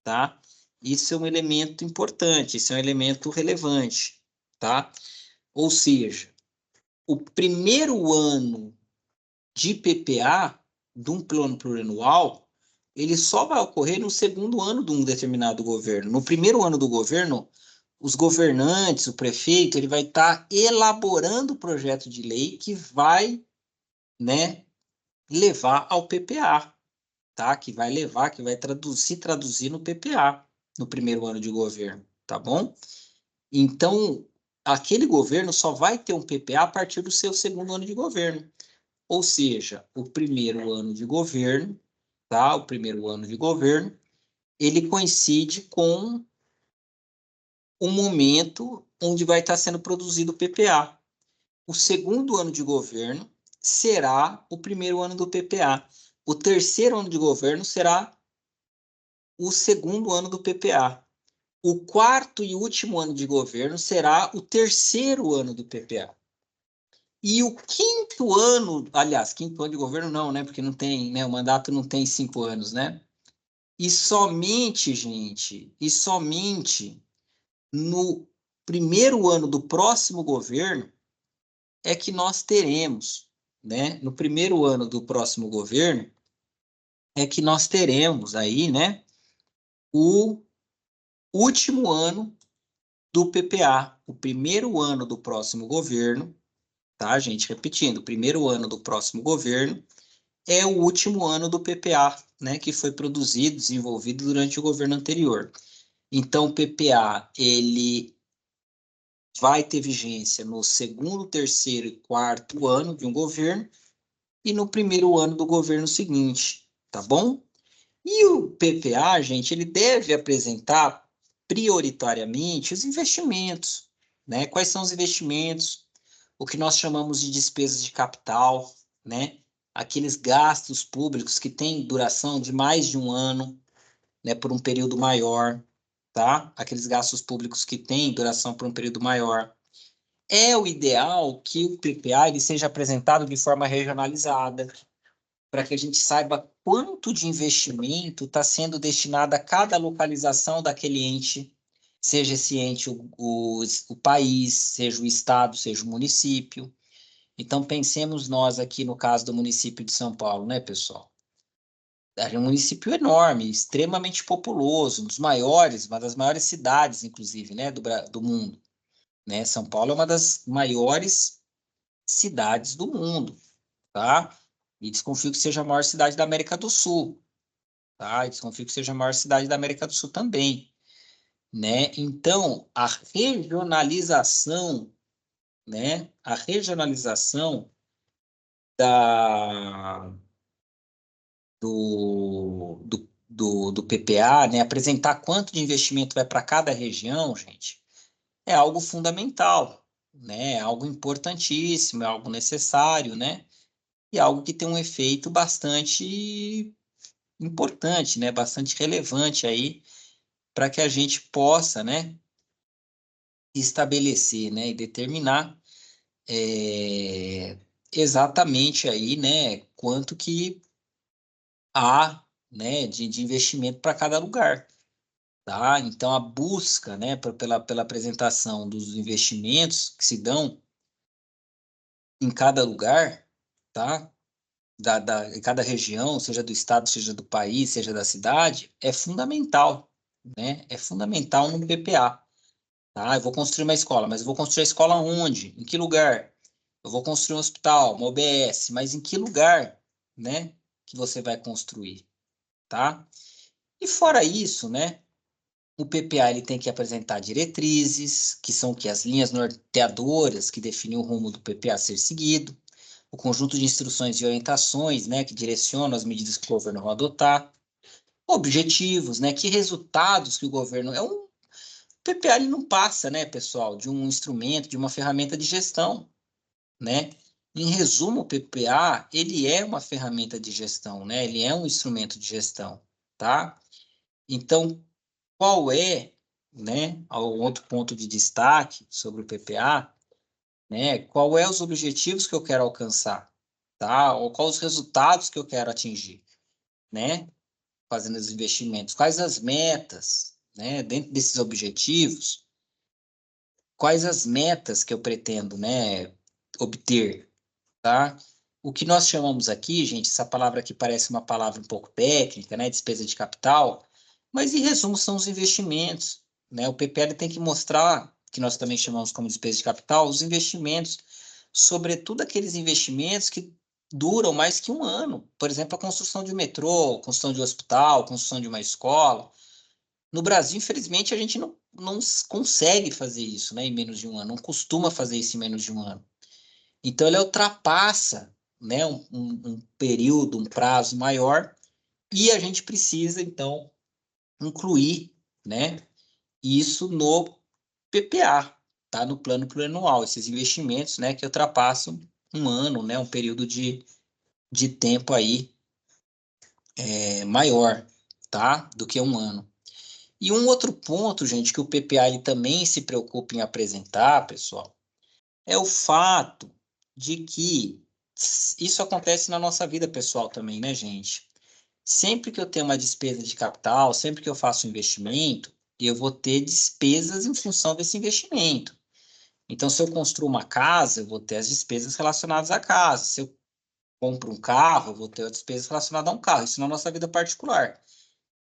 A: tá? Isso é um elemento importante, isso é um elemento relevante, tá? Ou seja, o primeiro ano de PPA, de um plano plurianual, ele só vai ocorrer no segundo ano de um determinado governo. No primeiro ano do governo, os governantes, o prefeito, ele vai estar elaborando o projeto de lei que vai, né, levar ao PPA, tá? Que vai se traduzir no PPA no primeiro ano de governo, tá bom? Então, aquele governo só vai ter um PPA a partir do seu segundo ano de governo. Ou seja, o primeiro ano de governo, tá? O primeiro ano de governo, ele coincide com o momento onde vai estar sendo produzido o PPA. O segundo ano de governo será o primeiro ano do PPA. O terceiro ano de governo será o segundo ano do PPA. O quarto e último ano de governo será o terceiro ano do PPA. E o quinto ano, aliás, quinto ano de governo não, né? Porque não tem, né? O mandato não tem 5 anos, né? E somente, gente, no primeiro ano do próximo governo é que nós teremos, né? No primeiro ano do próximo governo é que nós teremos aí, né? O último ano do PPA, o primeiro ano do próximo governo, tá, gente? Repetindo, o primeiro ano do próximo governo é o último ano do PPA, né, que foi produzido, desenvolvido durante o governo anterior. Então, o PPA, ele vai ter vigência no segundo, terceiro e quarto ano de um governo e no primeiro ano do governo seguinte, tá bom? E o PPA, gente, ele deve apresentar prioritariamente os investimentos, né? Quais são os investimentos? O que nós chamamos de despesas de capital, né? Aqueles gastos públicos que têm duração de mais de um ano, né? Por um período maior, tá? Aqueles gastos públicos que têm duração por um período maior. É o ideal que o PPA ele seja apresentado de forma regionalizada, para que a gente saiba quanto de investimento está sendo destinado a cada localização daquele ente, seja esse ente o país, seja o estado, seja o município. Então, pensemos nós aqui no caso do município de São Paulo, né, pessoal? É um município enorme, extremamente populoso, um dos maiores, uma das maiores cidades, inclusive, né, do mundo, né? São Paulo é uma das maiores cidades do mundo, tá? E desconfio que seja a maior cidade da América do Sul, tá? E desconfio que seja a maior cidade da América do Sul também, né? Então, a regionalização, né? A regionalização da do PPA, né, apresentar quanto de investimento vai para cada região, gente, é algo fundamental, né, é algo importantíssimo, é algo necessário, né, e algo que tem um efeito bastante importante, né, bastante relevante aí para que a gente possa, né, estabelecer, né, e determinar é, exatamente aí, né, quanto que há, né, de investimento para cada lugar. Tá? Então, a busca, né, pela apresentação dos investimentos que se dão em cada lugar, tá? Em cada região, seja do estado, seja do país, seja da cidade, é fundamental, né? É fundamental no PPA, tá? Eu vou construir uma escola, mas eu vou construir a escola onde? Em que lugar? Eu vou construir um hospital, uma UBS, mas em que lugar, né, que você vai construir, tá? E fora isso, né? O PPA ele tem que apresentar diretrizes, que são que as linhas norteadoras que definem o rumo do PPA a ser seguido, o conjunto de instruções e orientações, né, que direcionam as medidas que o governo vai adotar, objetivos, né, que resultados que o governo o PPA ele não passa, né, pessoal, de um instrumento, de uma ferramenta de gestão, né? Em resumo, o PPA ele é uma ferramenta de gestão, né? Ele é um instrumento de gestão, tá? Então, qual é, né, outro ponto de destaque sobre o PPA, né, qual é os objetivos que eu quero alcançar, tá? Ou quais os resultados que eu quero atingir, né, fazendo os investimentos, quais as metas, né, dentro desses objetivos, quais as metas que eu pretendo, né, obter, tá? O que nós chamamos aqui, gente, essa palavra aqui parece uma palavra um pouco técnica, né, despesa de capital, mas em resumo são os investimentos, né? O PPL tem que mostrar, que nós também chamamos como despesa de capital, os investimentos, sobretudo aqueles investimentos que duram mais que um ano. Por exemplo, a construção de um metrô, construção de um hospital, construção de uma escola. No Brasil, infelizmente, a gente não consegue fazer isso, né, em menos de um ano, não costuma fazer isso em menos de um ano. Então, ele ultrapassa, né, um período, um prazo maior, e a gente precisa, então, incluir, né, isso no PPA, tá? No plano plurianual, esses investimentos, né, que ultrapassam um ano, né, um período de tempo aí maior, tá? Do que um ano. E um outro ponto, gente, que o PPA ele também se preocupa em apresentar, pessoal, é o fato de que isso acontece na nossa vida pessoal também, né, gente? Sempre que eu tenho uma despesa de capital, sempre que eu faço um investimento, eu vou ter despesas em função desse investimento. Então, se eu construo uma casa, eu vou ter as despesas relacionadas à casa. Se eu compro um carro, eu vou ter as despesas relacionadas a um carro. Isso na nossa vida particular.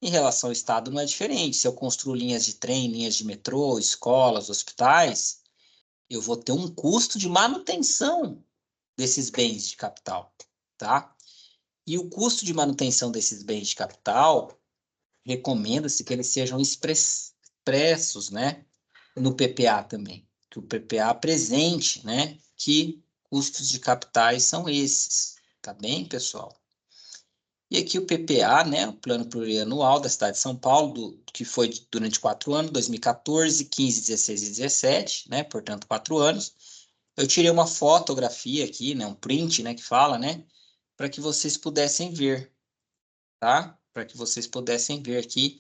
A: Em relação ao Estado, não é diferente. Se eu construo linhas de trem, linhas de metrô, escolas, hospitais, eu vou ter um custo de manutenção desses bens de capital, tá? E o custo de manutenção desses bens de capital, recomenda-se que eles sejam expressos, né, no PPA também, que o PPA apresente, né, que custos de capitais são esses, tá bem, pessoal? E aqui o PPA, né, o Plano Plurianual da cidade de São Paulo, que foi durante 4 anos, 2014, 15, 16 e 17, né, portanto 4 anos. Eu tirei uma fotografia aqui, né, um print, né, que fala, né, para que vocês pudessem ver, tá? Para que vocês pudessem ver aqui,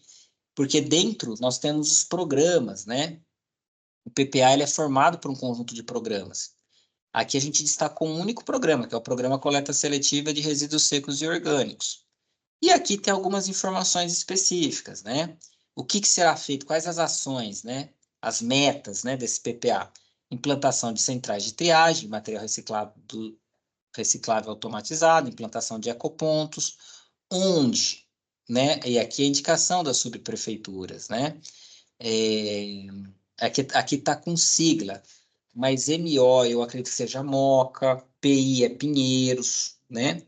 A: porque dentro nós temos os programas, né? O PPA ele é formado por um conjunto de programas. Aqui a gente destacou um único programa, que é o Programa Coleta Seletiva de Resíduos Secos e Orgânicos. E aqui tem algumas informações específicas, né? O que será feito, quais as ações, né? As metas, né, desse PPA. Implantação de centrais de triagem, material reciclável automatizado, implantação de ecopontos, onde, né? E aqui é a indicação das subprefeituras, né? Aqui está com sigla, mas MO eu acredito que seja Moca, PI é Pinheiros, né?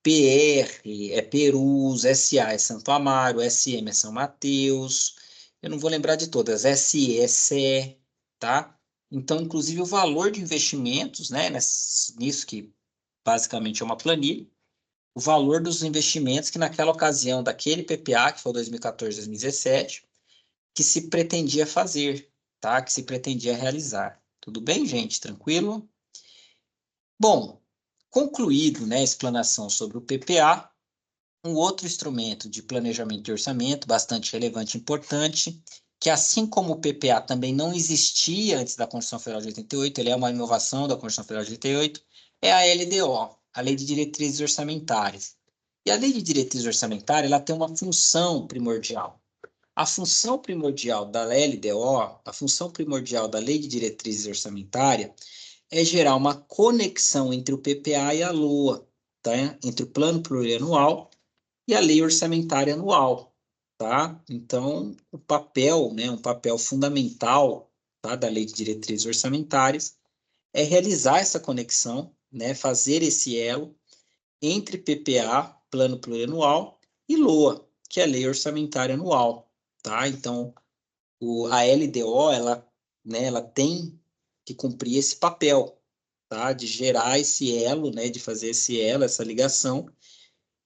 A: PR é Perus, SA é Santo Amaro, SM é São Mateus, eu não vou lembrar de todas, SE é Sé, tá? Então, inclusive, o valor de investimentos, né, nisso que basicamente é uma planilha, o valor dos investimentos que naquela ocasião, daquele PPA, que foi 2014, 2017, que se pretendia fazer, tá? Que se pretendia realizar. Tudo bem, gente? Tranquilo? Bom, concluído, né, a explanação sobre o PPA, um outro instrumento de planejamento e orçamento bastante relevante e importante, que assim como o PPA também não existia antes da Constituição Federal de 88, ele é uma inovação da Constituição Federal de 88, é a LDO, a Lei de Diretrizes Orçamentárias. E a Lei de Diretrizes Orçamentárias, ela tem uma função primordial. A função primordial da LDO, a função primordial da Lei de Diretrizes Orçamentárias, é gerar uma conexão entre o PPA e a LOA, tá? Entre o Plano Plurianual e a Lei Orçamentária Anual, tá? Então, o papel, né, um papel fundamental, tá, da Lei de Diretrizes Orçamentárias é realizar essa conexão, né, fazer esse elo entre PPA, Plano Plurianual, e LOA, que é a Lei Orçamentária Anual, tá? Então, a LDO, ela tem que cumprir esse papel, tá? De gerar esse elo, né? De fazer esse elo, essa ligação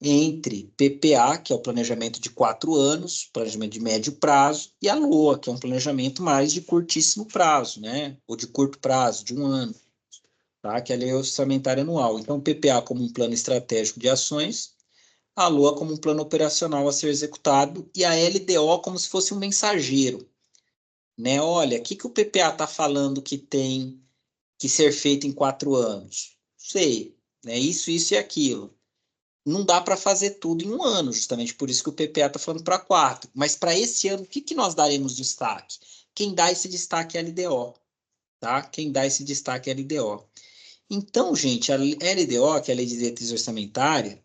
A: entre PPA, que é o planejamento de 4 anos, planejamento de médio prazo, e a LOA, que é um planejamento mais de curtíssimo prazo, né? Ou de curto prazo, de 1 ano, tá? Que é a Lei Orçamentária Anual. Então, PPA como um plano estratégico de ações, a LOA como um plano operacional a ser executado, e a LDO como se fosse um mensageiro, né? Olha, o que o PPA está falando que tem que ser feito em 4 anos? Sei, né? Isso e aquilo. Não dá para fazer tudo em 1 ano, justamente por isso que o PPA está falando para 4. Mas para esse ano, o que nós daremos destaque? Quem dá esse destaque é a LDO, tá? Quem dá esse destaque é a LDO. Então, gente, a LDO, que é a Lei de Diretriz Orçamentária,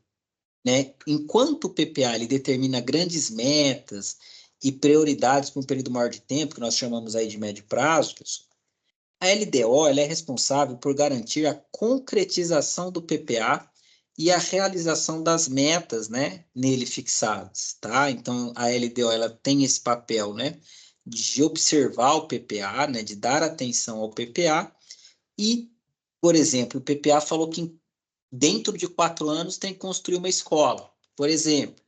A: né? Enquanto o PPA ele determina grandes metas e prioridades para um período maior de tempo, que nós chamamos aí de médio prazo, pessoal, a LDO ela é responsável por garantir a concretização do PPA e a realização das metas, né, nele fixadas, tá? Então, a LDO ela tem esse papel, né, de observar o PPA, né, de dar atenção ao PPA e, por exemplo, o PPA falou que dentro de 4 anos tem que construir uma escola, por exemplo,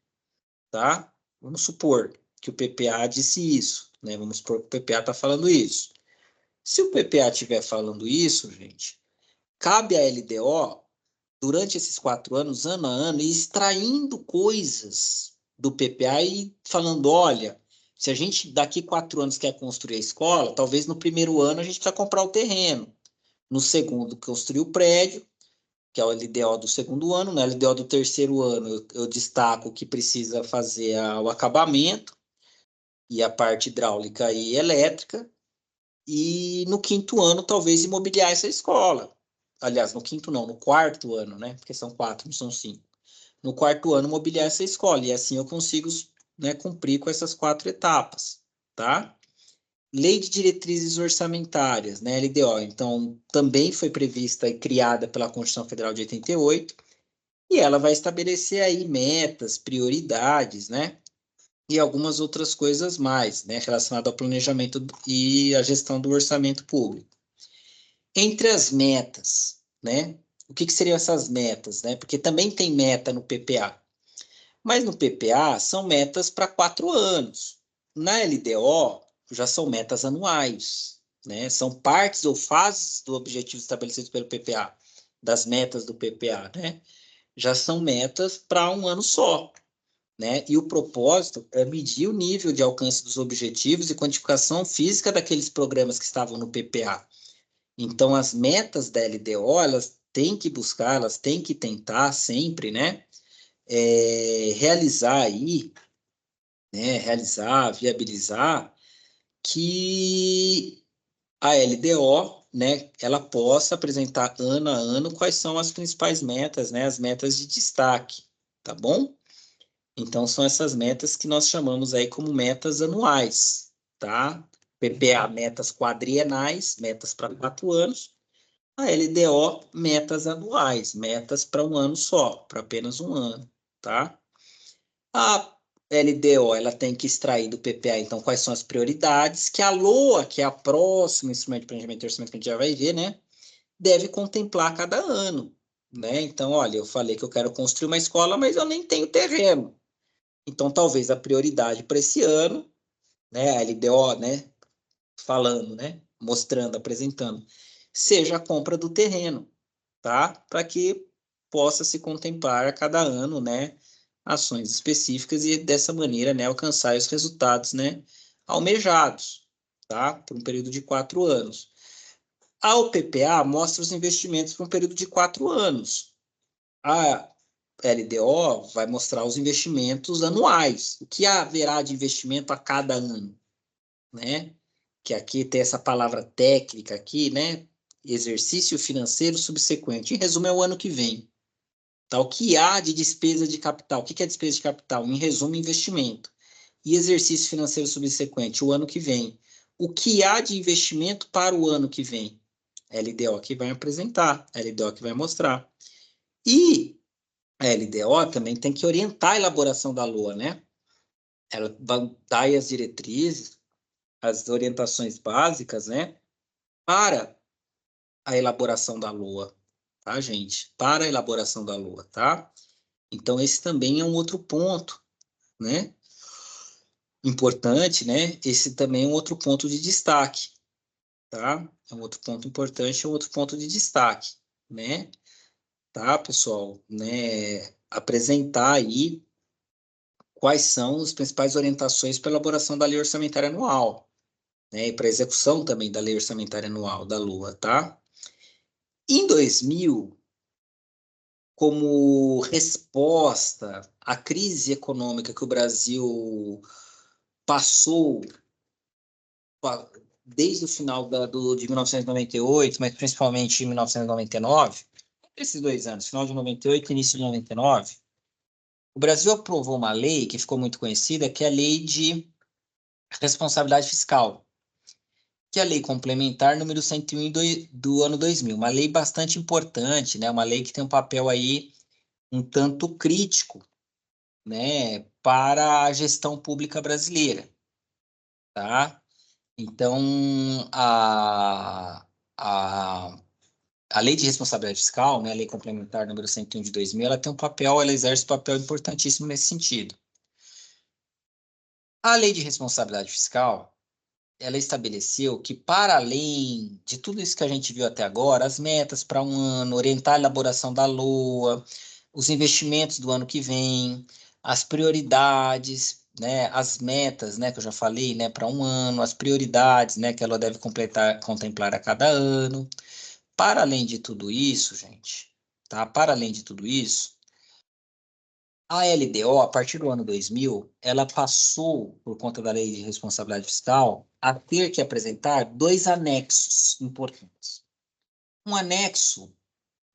A: tá? Vamos supor que o PPA disse isso, né? Vamos supor que o PPA está falando isso. Se o PPA estiver falando isso, gente, cabe à LDO, durante esses 4 anos, ano a ano, ir extraindo coisas do PPA e falando, olha, se a gente daqui 4 anos quer construir a escola, talvez no primeiro ano a gente precisa comprar o terreno. No segundo, construir o prédio, que é o LDO do segundo ano. No LDO do terceiro ano, eu destaco que precisa fazer o acabamento e a parte hidráulica e elétrica. E no quinto ano, talvez imobiliar essa escola. Aliás, no quinto não, no quarto ano, né? Porque são 4, não são 5. No quarto ano, mobiliar essa escola. E assim eu consigo, né, cumprir com essas 4 etapas, tá? Lei de Diretrizes Orçamentárias, né, LDO. Então, também foi prevista e criada pela Constituição Federal de 88, e ela vai estabelecer aí metas, prioridades, né? E algumas outras coisas mais, né, relacionadas ao planejamento e à gestão do orçamento público. Entre as metas, né? O que seriam essas metas, né? Porque também tem meta no PPA. Mas no PPA são metas para 4 anos. Na LDO já são metas anuais, né? São partes ou fases do objetivo estabelecido pelo PPA, das metas do PPA, né? Já são metas para 1 ano só, né? E o propósito é medir o nível de alcance dos objetivos e quantificação física daqueles programas que estavam no PPA. Então, as metas da LDO, elas têm que buscar, elas têm que tentar sempre, né? Realizar aí, né? Realizar, viabilizar que a LDO, né? Ela possa apresentar ano a ano quais são as principais metas, né? As metas de destaque, tá bom? Então, são essas metas que nós chamamos aí como metas anuais, tá? PPA, metas quadrienais, metas para 4 anos. A LDO, metas anuais, metas para um ano só, para apenas um ano, tá? A LDO, ela tem que extrair do PPA, então, quais são as prioridades, que a LOA, que é a próxima instrumento de planejamento e orçamento que a gente já vai ver, né? Deve contemplar cada ano, né? Então, olha, eu falei que eu quero construir uma escola, mas eu nem tenho terreno. Então, talvez a prioridade para esse ano, né, a LDO, né, falando, né, mostrando, apresentando, seja a compra do terreno, tá? Para que possa se contemplar a cada ano, né, ações específicas e dessa maneira, né, alcançar os resultados, né, almejados, tá? Por um período de 4 anos. A OPPA mostra os investimentos por um período de 4 anos. A LDO vai mostrar os investimentos anuais. O que haverá de investimento a cada ano, né? Que aqui tem essa palavra técnica aqui, né? Exercício financeiro subsequente. Em resumo, é o ano que vem. Tá? O que há de despesa de capital? O que é despesa de capital? Em resumo, investimento. E exercício financeiro subsequente, o ano que vem. O que há de investimento para o ano que vem? LDO que vai apresentar, LDO que vai mostrar. E a LDO também tem que orientar a elaboração da LOA, né? Ela vai dar as diretrizes, as orientações básicas, né? Para a elaboração da LOA, tá, gente? Para a elaboração da LOA, tá? Então, esse também é um outro ponto, né? Importante, né? Esse também é um outro ponto de destaque, tá? É um outro ponto importante, é um outro ponto de destaque, né? Tá, pessoal? Né? Apresentar aí quais são as principais orientações para a elaboração da lei orçamentária anual, né? E para a execução também da lei orçamentária anual, da LOA, tá? Em 2000, como resposta à crise econômica que o Brasil passou desde o final de 1998, mas principalmente em 1999, esses 2 anos, final de 98 e início de 99, o Brasil aprovou uma lei que ficou muito conhecida, que é a Lei de Responsabilidade Fiscal, que é a Lei Complementar número 101 do ano 2000, uma lei bastante importante, né? Uma lei que tem um papel aí um tanto crítico, né, para a gestão pública brasileira, tá? Então, a, a Lei de Responsabilidade Fiscal, né, a Lei Complementar número 101 de 2000, ela tem um papel, ela exerce um papel importantíssimo nesse sentido. A Lei de Responsabilidade Fiscal, ela estabeleceu que, para além de tudo isso que a gente viu até agora, as metas para um ano, orientar a elaboração da LOA, os investimentos do ano que vem, as prioridades, né, as metas, né, que eu já falei, né, para um ano, as prioridades, né, que ela deve contemplar a cada ano. Para além de tudo isso, gente, tá? Para além de tudo isso, a LDO, a partir do ano 2000, ela passou, por conta da Lei de Responsabilidade Fiscal, a ter que apresentar 2 anexos importantes. Um anexo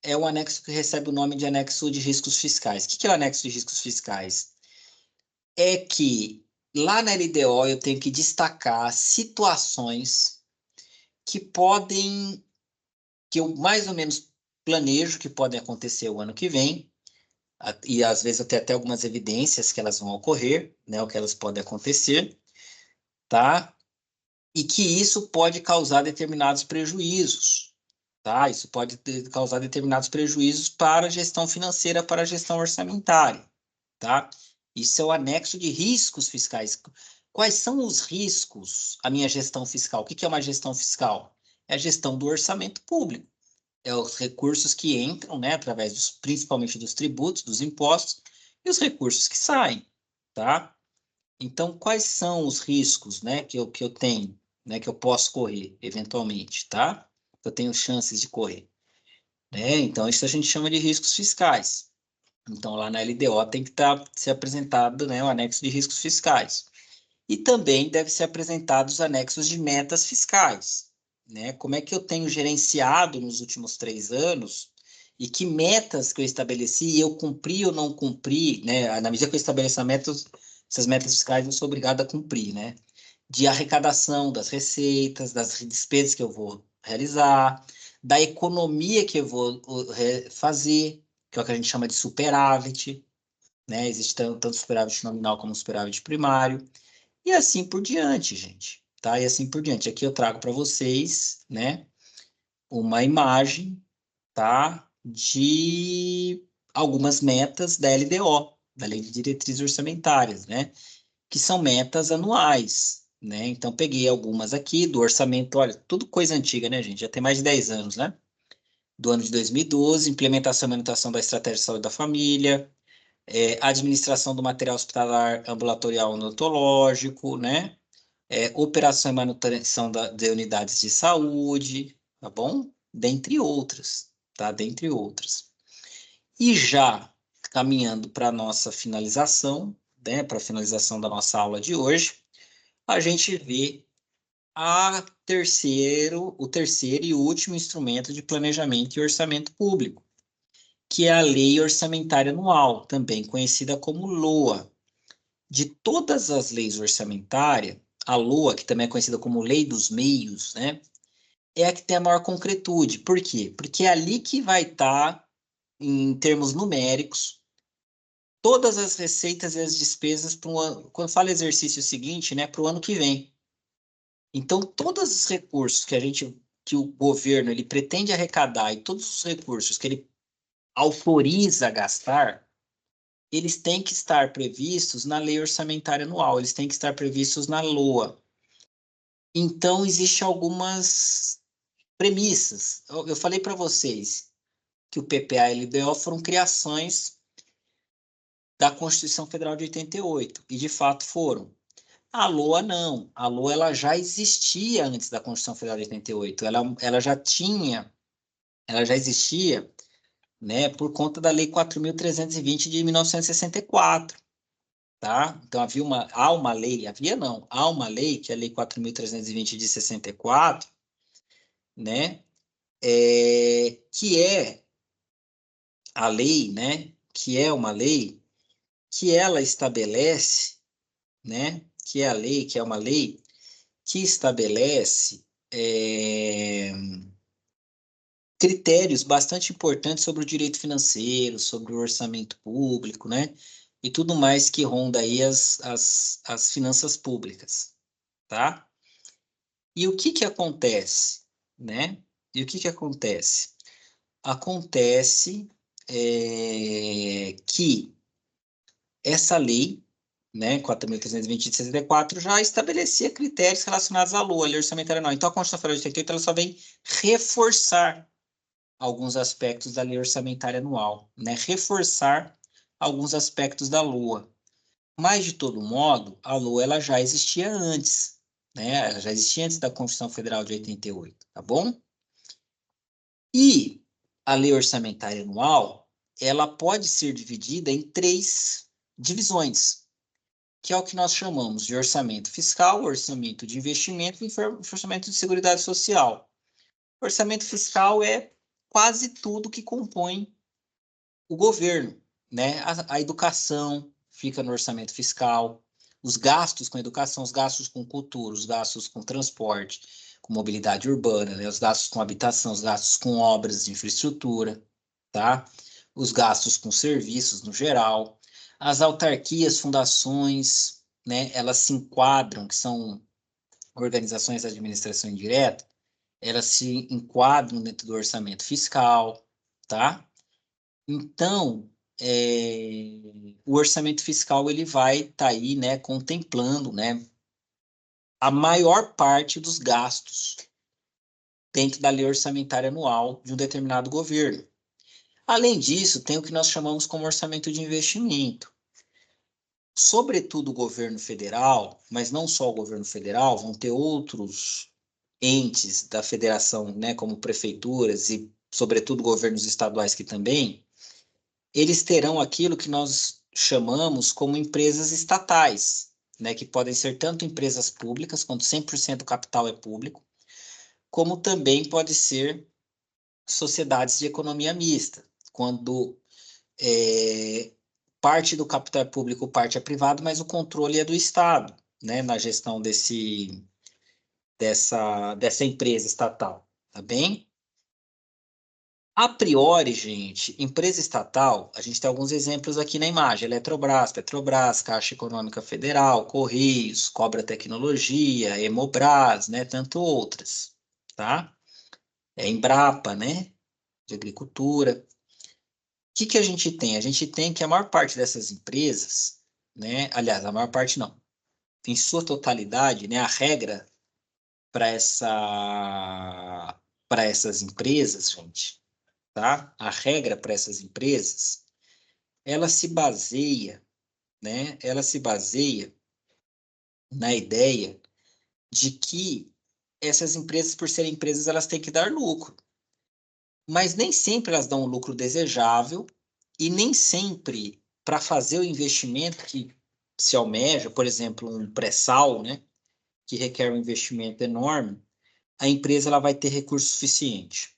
A: é o anexo que recebe o nome de anexo de riscos fiscais. O que é o anexo de riscos fiscais? É que lá na LDO eu tenho que destacar situações que podem, que eu mais ou menos planejo que podem acontecer o ano que vem, e às vezes eu tenho até algumas evidências que elas vão ocorrer, né, o que elas podem acontecer, tá? E que isso pode causar determinados prejuízos, tá? Isso pode causar determinados prejuízos para a gestão financeira, para a gestão orçamentária, tá? Isso é o anexo de riscos fiscais. Quais são os riscos à minha gestão fiscal? O que é uma gestão fiscal? É a gestão do orçamento público. É os recursos que entram, né, através principalmente dos tributos, dos impostos, e os recursos que saem, tá? Então, quais são os riscos, né, que eu tenho, né, que eu posso correr, eventualmente, tá? Eu tenho chances de correr, né? Então, isso a gente chama de riscos fiscais. Então, lá na LDO tem que ser apresentado, né, o anexo de riscos fiscais. E também deve ser apresentado os anexos de metas fiscais, né? Como é que eu tenho gerenciado nos últimos 3 anos e que metas que eu estabeleci, eu cumpri ou não cumpri, né? Na medida que eu estabeleço essas metas fiscais, eu sou obrigado a cumprir, né? De arrecadação das receitas, das despesas que eu vou realizar, da economia que eu vou fazer, que é o que a gente chama de superávit, né? Existe tanto superávit nominal como superávit primário, e assim por diante, gente, tá? E assim por diante. Aqui eu trago para vocês, né, uma imagem, tá, de algumas metas da LDO, da Lei de Diretrizes Orçamentárias, né, que são metas anuais, né? Então peguei algumas aqui do orçamento, olha, tudo coisa antiga, né, gente? Já tem mais de 10 anos, né? Do ano de 2012, implementação e manutenção da estratégia de saúde da família, administração do material hospitalar ambulatorial odontológico, né? Operação e manutenção de unidades de saúde, tá bom? Dentre outras, tá? Dentre outras. E já caminhando para a nossa finalização, né? Para a finalização da nossa aula de hoje, a gente vê o terceiro e último instrumento de planejamento e orçamento público, que é a Lei Orçamentária Anual, também conhecida como LOA. De todas as leis orçamentárias, a LOA, que também é conhecida como Lei dos Meios, né, é a que tem a maior concretude. Por quê? Porque é ali que vai estar, em termos numéricos, todas as receitas e as despesas para um ano, quando fala exercício seguinte, né, para o ano que vem. Então, todos os recursos que o governo ele pretende arrecadar e todos os recursos que ele autoriza a gastar, eles têm que estar previstos na Lei Orçamentária Anual, eles têm que estar previstos na LOA. Então, existem algumas premissas. Eu falei para vocês que o PPA e a LDO foram criações da Constituição Federal de 88, e de fato foram. A LOA não. A LOA ela já existia antes da Constituição Federal de 88. Ela ela já existia, né, por conta da Lei 4.320 de 1964, tá? Então há uma lei, que é a Lei 4.320 de 64, né, que é a lei, né, que é uma lei que ela estabelece, né, que é a lei, que é uma lei que estabelece critérios bastante importantes sobre o direito financeiro, sobre o orçamento público, né? E tudo mais que ronda aí as finanças públicas, tá? E o que que acontece, né? E o que que acontece? Acontece que essa lei, né, 4.320 de 64, já estabelecia critérios relacionados à LOA, Lei Orçamentária Anual. Então, a Constituição Federal de 88, ela só vem reforçar alguns aspectos da Lei Orçamentária Anual, né? Reforçar alguns aspectos da LOA. Mas, de todo modo, a LOA ela já existia antes, né? Ela já existia antes da Constituição Federal de 88, tá bom? E a Lei Orçamentária Anual, ela pode ser dividida em 3 divisões, que é o que nós chamamos de orçamento fiscal, orçamento de investimento e orçamento de seguridade social. Orçamento fiscal é quase tudo que compõe o governo, né? A educação fica no orçamento fiscal, os gastos com educação, os gastos com cultura, os gastos com transporte, com mobilidade urbana, né? Os gastos com habitação, os gastos com obras de infraestrutura, tá? Os gastos com serviços no geral, as autarquias, fundações, né? Elas se enquadram, que são organizações de administração indireta, elas se enquadram dentro do orçamento fiscal, tá? Então, o orçamento fiscal ele vai estar aí, né, contemplando, né, a maior parte dos gastos dentro da lei orçamentária anual de um determinado governo. Além disso, tem o que nós chamamos como orçamento de investimento. Sobretudo o governo federal, mas não só o governo federal, vão ter outros entes da federação, né, como prefeituras e, sobretudo, governos estaduais que também, eles terão aquilo que nós chamamos como empresas estatais, né, que podem ser tanto empresas públicas, quando 100% do capital é público, como também pode ser sociedades de economia mista, quando parte do capital é público, parte é privado, mas o controle é do Estado, né, na gestão dessa empresa estatal, tá bem? A priori, gente, empresa estatal, a gente tem alguns exemplos aqui na imagem: Eletrobras, Petrobras, Caixa Econômica Federal, Correios, Cobra Tecnologia, Hemobras, né, tanto outras, tá? Embrapa, né, de agricultura. O que a gente tem? A gente tem que a maior parte dessas empresas, né, aliás, a maior parte não, em sua totalidade, né, a regra para essas empresas, gente, tá? A regra para essas empresas, ela se baseia, né? Ela se baseia na ideia de que essas empresas, por serem empresas, elas têm que dar lucro. Mas nem sempre elas dão o lucro desejável e nem sempre para fazer o investimento que se almeja, por exemplo, um pré-sal, né, que requer um investimento enorme, a empresa ela vai ter recurso suficiente.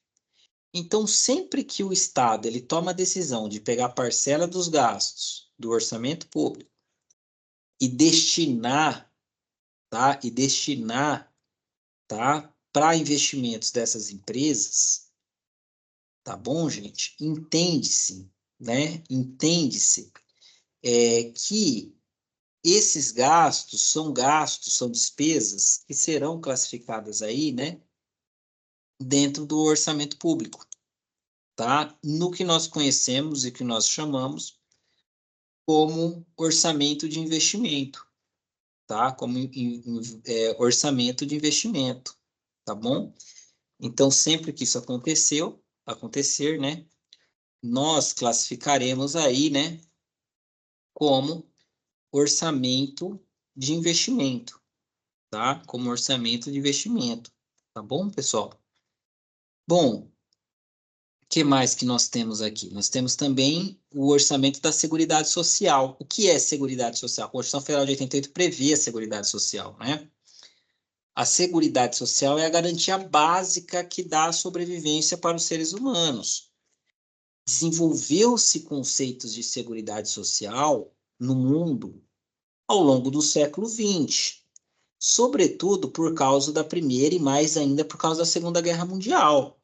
A: Então, sempre que o Estado ele toma a decisão de pegar parcela dos gastos do orçamento público e destinar, tá? E destinar, tá? Para investimentos dessas empresas, tá bom, gente? Entende-se, né? Entende-se que esses gastos, são despesas que serão classificadas aí, né? Dentro do orçamento público, tá? No que nós conhecemos e que nós chamamos como orçamento de investimento, tá? Como orçamento de investimento, tá bom? Então, sempre que isso acontecer, né, nós classificaremos aí, né, como orçamento de investimento, tá? Como orçamento de investimento, tá bom, pessoal? Bom, o que mais que nós temos aqui? Nós temos também o orçamento da Seguridade Social. O que é Seguridade Social? A Constituição Federal de 88 prevê a Seguridade Social, né? A Seguridade Social é a garantia básica que dá a sobrevivência para os seres humanos. Desenvolveu-se conceitos de Seguridade Social no mundo ao longo do século XX, sobretudo por causa da Primeira e mais ainda por causa da Segunda Guerra Mundial,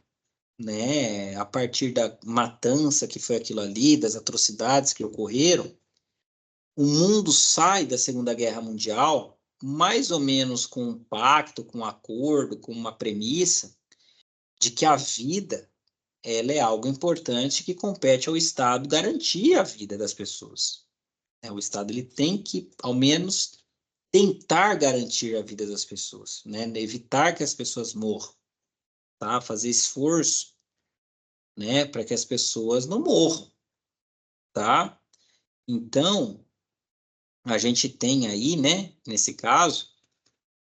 A: né? A partir da matança que foi aquilo ali, das atrocidades que ocorreram, o mundo sai da Segunda Guerra Mundial mais ou menos com um pacto, com um acordo, com uma premissa de que a vida ela é algo importante que compete ao Estado garantir a vida das pessoas. O Estado ele tem que, ao menos, tentar garantir a vida das pessoas, né? Evitar que as pessoas morram, tá? Fazer esforço, né, para que as pessoas não morram, tá? Então, a gente tem aí, né, nesse caso,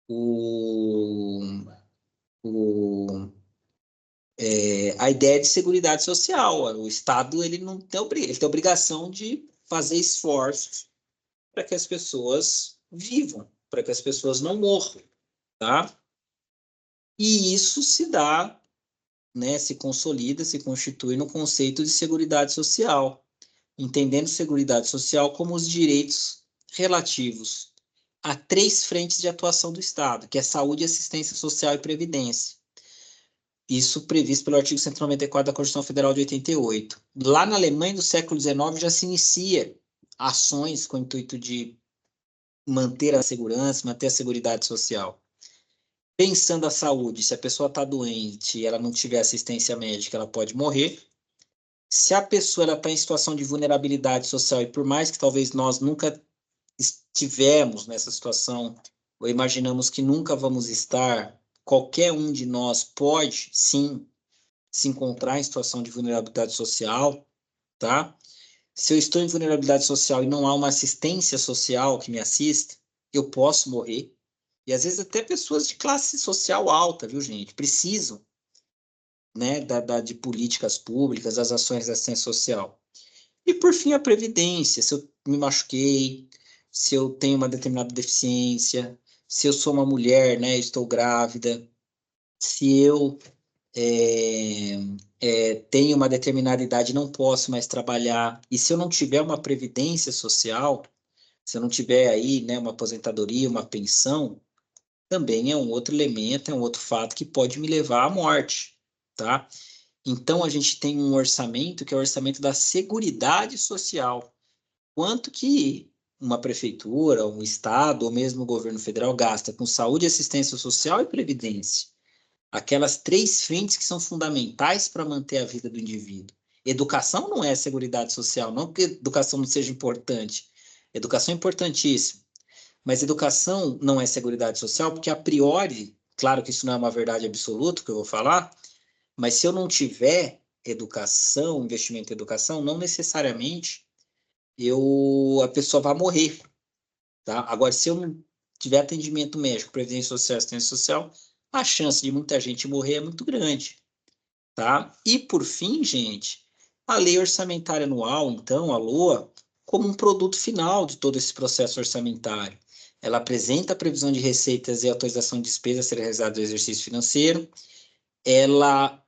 A: o, a ideia de seguridade social. O Estado ele não tem, ele tem obrigação de fazer esforços para que as pessoas vivam, para que as pessoas não morram, tá? E isso se dá, né, se consolida, se constitui no conceito de seguridade social, entendendo seguridade social como os direitos relativos a 3 frentes de atuação do Estado, que é saúde, assistência social e previdência. Isso previsto pelo artigo 194 da Constituição Federal de 88. Lá na Alemanha, do século XIX, já se inicia ações com o intuito de manter a segurança, manter a seguridade social. Pensando a saúde, se a pessoa está doente e ela não tiver assistência médica, ela pode morrer. Se a pessoa está em situação de vulnerabilidade social, e por mais que talvez nós nunca estivemos nessa situação, ou imaginamos que nunca vamos estar, qualquer um de nós pode, sim, se encontrar em situação de vulnerabilidade social, tá? Se eu estou em vulnerabilidade social e não há uma assistência social que me assista, eu posso morrer. E às vezes até pessoas de classe social alta, viu, gente? Precisam, né, de políticas públicas, das ações de assistência social. E por fim, a previdência. Se eu me machuquei, se eu tenho uma determinada deficiência, se eu sou uma mulher, né, estou grávida, se eu tenho uma determinada idade, não posso mais trabalhar, e se eu não tiver uma previdência social, se eu não tiver aí, né, uma aposentadoria, uma pensão, também é um outro elemento, é um outro fato que pode me levar à morte, tá? Então, a gente tem um orçamento que é o orçamento da Seguridade Social. Quanto que uma prefeitura, um estado, ou mesmo o governo federal gasta com saúde, assistência social e previdência? Aquelas três frentes que são fundamentais para manter a vida do indivíduo. Educação não é seguridade social, não que educação não seja importante. Educação é importantíssima, mas educação não é seguridade social porque, a priori, claro que isso não é uma verdade absoluta que eu vou falar, mas se eu não tiver educação, investimento em educação, não necessariamente a pessoa vai morrer, tá? Agora, se eu não tiver atendimento médico, previdência social, assistência social, a chance de muita gente morrer é muito grande, tá? E, por fim, gente, a lei orçamentária anual, então, a LOA, como um produto final de todo esse processo orçamentário. Ela apresenta a previsão de receitas e autorização de despesas a ser realizada do exercício financeiro, ela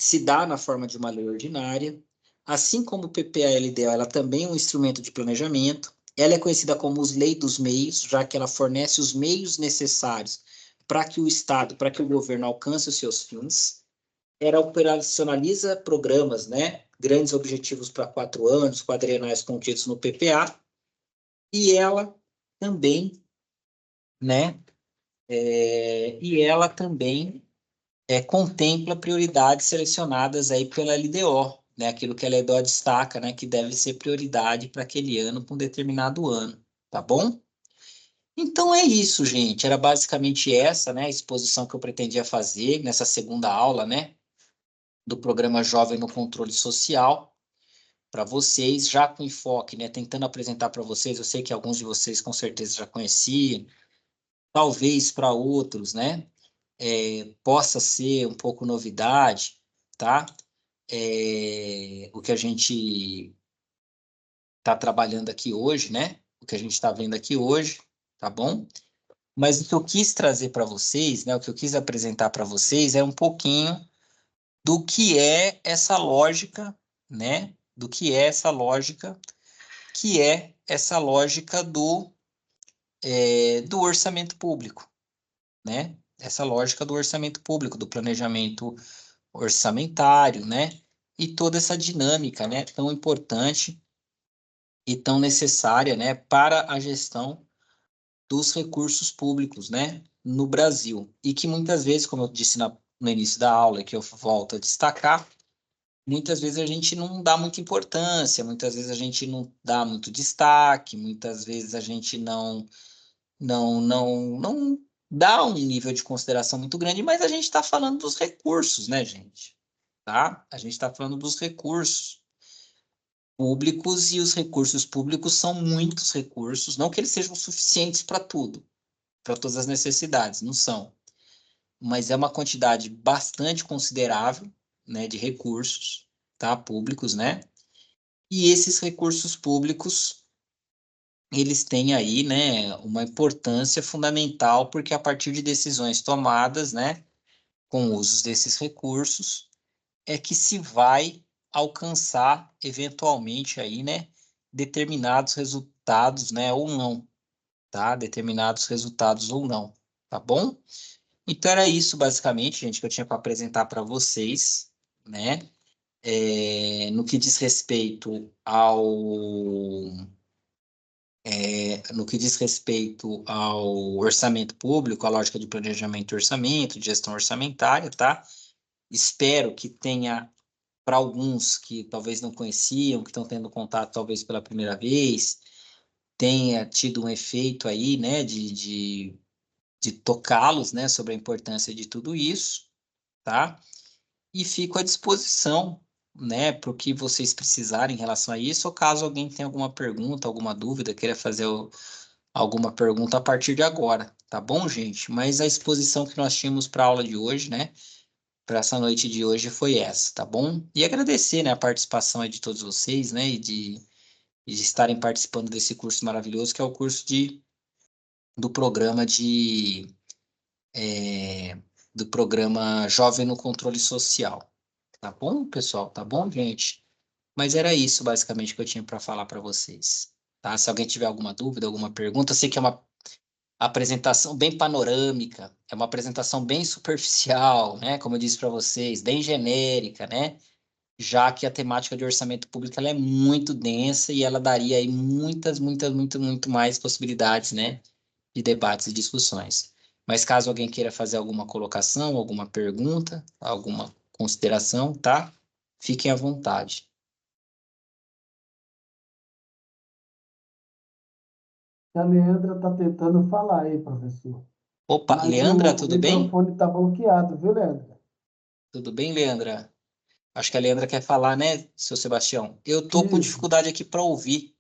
A: se dá na forma de uma lei ordinária, assim como o PPA-LDO, ela também é um instrumento de planejamento, ela é conhecida como Lei dos Meios, já que ela fornece os meios necessários para que o Estado, para que o governo alcance os seus fins. Ela operacionaliza programas, né, grandes objetivos para 4 anos, quadrienais contidos no PPA, e ela também, né, contempla prioridades selecionadas aí pela LDO, né? Aquilo que a LDO destaca, né? Que deve ser prioridade para aquele ano, para um determinado ano, tá bom? Então é isso, gente. Era basicamente essa, né? A exposição que eu pretendia fazer nessa segunda aula, né? Do programa Jovem no Controle Social, para vocês, já com enfoque, né? Tentando apresentar para vocês. Eu sei que alguns de vocês com certeza já conheciam, talvez para outros, né? Possa ser um pouco novidade, tá? O que a gente está trabalhando aqui hoje, né? O que a gente está vendo aqui hoje, tá bom? Mas o que eu quis trazer para vocês, né? O que eu quis apresentar para vocês é um pouquinho do que é essa lógica, né? Do que é essa lógica, que é essa lógica do orçamento público, né? Essa lógica do orçamento público, do planejamento orçamentário, né? E toda essa dinâmica, né? Tão importante e tão necessária, né? Para a gestão dos recursos públicos, né? No Brasil. E que muitas vezes, como eu disse no início da aula, que eu volto a destacar, muitas vezes a gente não dá muita importância, muitas vezes a gente não dá muito destaque, muitas vezes a gente não dá um nível de consideração muito grande, mas a gente está falando dos recursos, né, gente? Tá? A gente está falando dos recursos públicos e os recursos públicos são muitos recursos, não que eles sejam suficientes para tudo, para todas as necessidades, não são, mas é uma quantidade bastante considerável, né, de recursos, tá, públicos, né? E esses recursos públicos, eles têm aí, né, uma importância fundamental, porque a partir de decisões tomadas, né, com o uso desses recursos, é que se vai alcançar eventualmente aí, né, determinados resultados, né, ou não, tá? Determinados resultados ou não, tá bom? Então era isso basicamente, gente, que eu tinha para apresentar para vocês, né? No que diz respeito ao orçamento público, a lógica de planejamento e orçamento, de gestão orçamentária, tá? Espero que tenha, para alguns que talvez não conheciam, que estão tendo contato talvez pela primeira vez, tenha tido um efeito aí, né, de tocá-los, né, sobre a importância de tudo isso, tá? E fico à disposição, né, para o que vocês precisarem em relação a isso, ou caso alguém tenha alguma pergunta, alguma dúvida, queira fazer alguma pergunta a partir de agora, tá bom, gente? Mas a exposição que nós tínhamos para a aula de hoje, né, para essa noite de hoje foi essa, tá bom? E agradecer, né, a participação aí de todos vocês, né, e de estarem participando desse curso maravilhoso, que é o curso do programa do programa Jovem no Controle Social. Tá bom, pessoal? Tá bom, gente? Mas era isso, basicamente, que eu tinha para falar para vocês. Tá? Se alguém tiver alguma dúvida, alguma pergunta, eu sei que é uma apresentação bem panorâmica, é uma apresentação bem superficial, né? Como eu disse para vocês, bem genérica, né? Já que a temática de orçamento público ela é muito densa e ela daria aí muito mais possibilidades, né? De debates e discussões. Mas caso alguém queira fazer alguma colocação, alguma pergunta, alguma consideração, tá? Fiquem à vontade.
B: A Leandra está tentando falar aí, professor.
A: Opa,
B: Mas
A: Leandra,
B: o
A: tudo bem?
B: microfone está bloqueado, viu, Leandra?
A: Tudo bem, Leandra? Acho que a Leandra quer falar, né, seu Sebastião? Eu tô com
B: Isso.
A: dificuldade aqui para ouvir.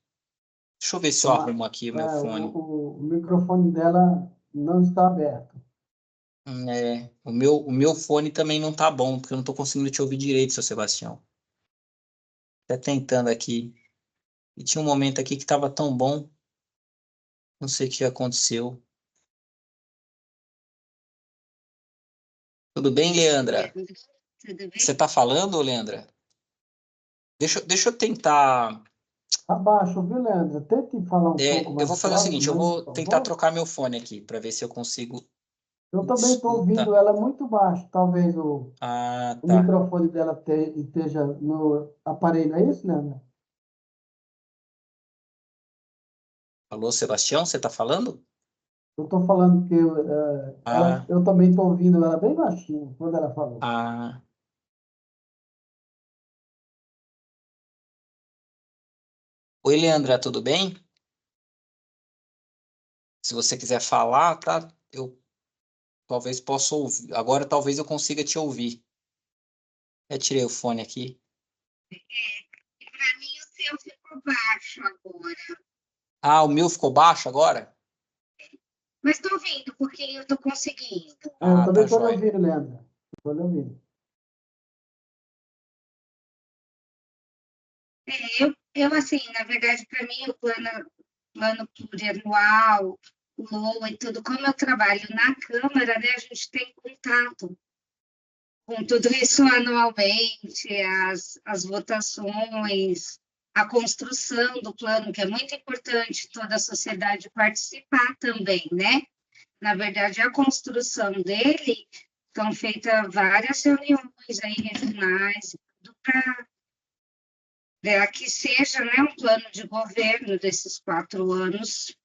A: Deixa eu ver se eu arrumo aqui o meu fone.
B: O microfone dela não está aberto.
A: O meu fone também não tá bom, porque eu não tô conseguindo te ouvir direito, seu Sebastião. Até tentando aqui. E tinha um momento aqui que tava tão bom. Não sei o que aconteceu. Tudo bem, Leandra?
D: Tudo bem?
A: Você tá falando, Leandra? Deixa eu tentar.
B: Abaixo, viu, Leandra? Tente falar um pouco
A: Eu
B: mais
A: vou fazer o seguinte, eu
B: próximo, aí,
A: vou
B: por
A: tentar
B: favor.
A: trocar meu fone aqui, para ver se eu consigo
B: Eu também estou ouvindo
A: escutar.
B: ela muito baixo. Talvez
A: Ah,
B: o
A: tá.
B: microfone dela esteja no aparelho, é isso, Leandra?
A: Alô, Sebastião, você tá falando?
B: Eu estou falando que
A: Ah,
B: eu também estou ouvindo ela bem baixinho quando ela falou.
A: ah. Oi, Leandra, tudo bem? Se você quiser falar, tá? Eu talvez possa ouvir. Agora talvez eu consiga te ouvir. Eu tirei o fone aqui.
D: Para mim, o seu ficou baixo agora.
A: Ah, o meu ficou baixo agora?
D: Mas estou ouvindo, porque eu estou conseguindo.
B: Eu
A: Ah,
B: também
A: tá
B: estou lhe
A: jóia.
B: ouvindo, Leandra. Estou lhe ouvindo.
D: Assim, na verdade, para mim, o plano plurianual, o LOA e tudo, como eu trabalho na Câmara, né, a gente tem contato com tudo isso anualmente, as votações, a construção do plano, que é muito importante toda a sociedade participar também, né? Na verdade, a construção dele são feitas várias reuniões aí regionais, tudo para que seja, né, um plano de governo desses 4 anos.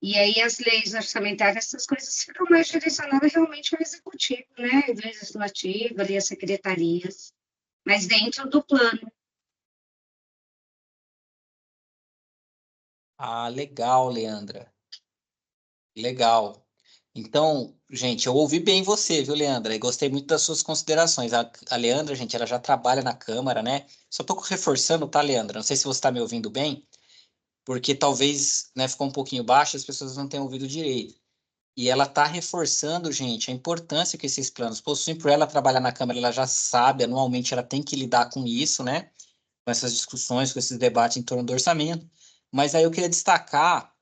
D: E aí as leis orçamentárias, essas coisas ficam mais direcionadas realmente ao executivo, né, do legislativo, ali as secretarias, mas dentro do plano.
A: Ah, legal, Leandra. Legal. Então, gente, eu ouvi bem você, viu, Leandra? E gostei muito das suas considerações. A Leandra, gente, ela já trabalha na Câmara, né? Só tô reforçando, tá, Leandra? Não sei se você está me ouvindo bem, porque talvez, né, ficou um pouquinho baixo, as pessoas não tenham ouvido direito. E ela está reforçando, gente, a importância que esses planos possuem. Por ela trabalhar na Câmara, ela já sabe, anualmente ela tem que lidar com isso, né? Com essas discussões, com esses debates em torno do orçamento. Mas aí eu queria destacar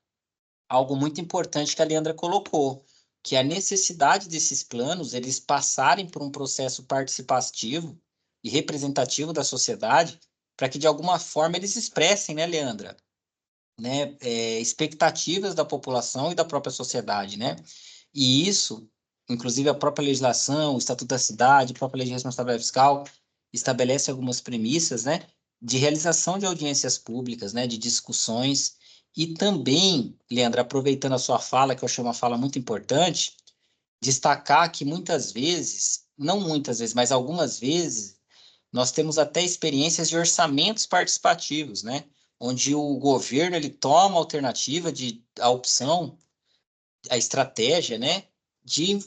A: algo muito importante que a Leandra colocou, que é a necessidade desses planos eles passarem por um processo participativo e representativo da sociedade, para que de alguma forma eles expressem, né, Leandra, né, expectativas da população e da própria sociedade, né? E isso, inclusive a própria legislação, o Estatuto da Cidade, a própria Lei de Responsabilidade Fiscal, estabelece algumas premissas, né, de realização de audiências públicas, né, de discussões, e também, Leandro, aproveitando a sua fala, que eu achei uma fala muito importante, destacar que muitas vezes, não muitas vezes, mas algumas vezes, nós temos até experiências de orçamentos participativos, né, onde o governo ele toma a alternativa a opção, a estratégia, né, de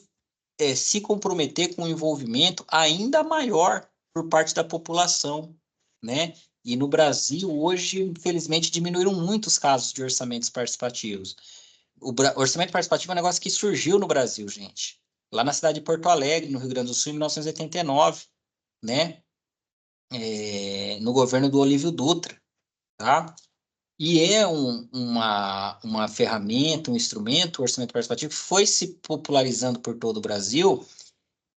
A: se comprometer com um envolvimento ainda maior por parte da população, né? E no Brasil, hoje, infelizmente, diminuíram muito os casos de orçamentos participativos. Orçamento participativo é um negócio que surgiu no Brasil, gente. Lá na cidade de Porto Alegre, no Rio Grande do Sul, em 1989, né? No governo do Olívio Dutra, tá? E é uma ferramenta, um instrumento, o orçamento participativo, que foi se popularizando por todo o Brasil,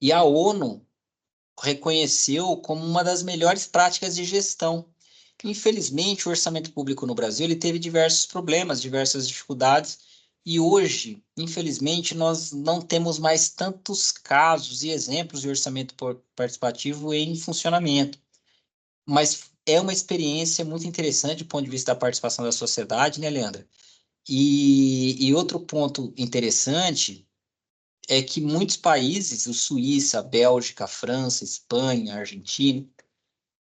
A: e a ONU reconheceu como uma das melhores práticas de gestão. Infelizmente, o orçamento público no Brasil ele teve diversos problemas, diversas dificuldades, e hoje, infelizmente, nós não temos mais tantos casos e exemplos de orçamento participativo em funcionamento. Mas é uma experiência muito interessante do ponto de vista da participação da sociedade, né, Leandra? E outro ponto interessante é que muitos países, o Suíça, Bélgica, França, Espanha, Argentina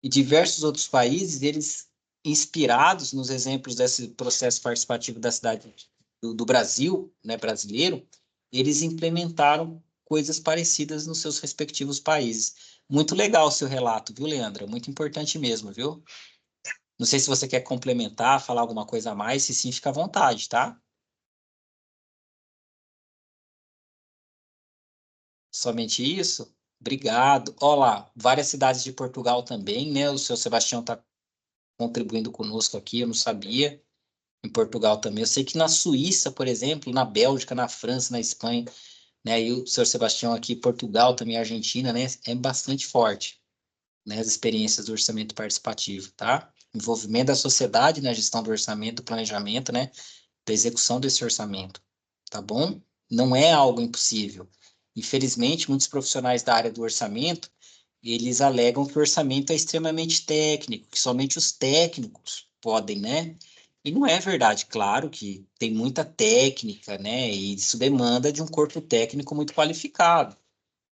A: e diversos outros países, eles inspirados nos exemplos desse processo participativo da cidade do Brasil, né, brasileiro, eles implementaram coisas parecidas nos seus respectivos países. Muito legal o seu relato, viu, Leandra? Muito importante mesmo, viu? Não sei se você quer complementar, falar alguma coisa a mais, se sim, fica à vontade, tá? Somente isso? Obrigado. Olá, várias cidades de Portugal também, né? O seu Sebastião está contribuindo conosco aqui, eu não sabia. Em Portugal também. Eu sei que na Suíça, por exemplo, na Bélgica, na França, na Espanha, né? E o senhor Sebastião aqui, Portugal, também Argentina, né? É bastante forte, né? As experiências do orçamento participativo, tá? Envolvimento da sociedade na gestão do orçamento, do planejamento, né? Da execução desse orçamento, tá bom? Não é algo impossível. Infelizmente, muitos profissionais da área do orçamento, eles alegam que o orçamento é extremamente técnico, que somente os técnicos podem, né? E não é verdade, claro que tem muita técnica, né? E isso demanda de um corpo técnico muito qualificado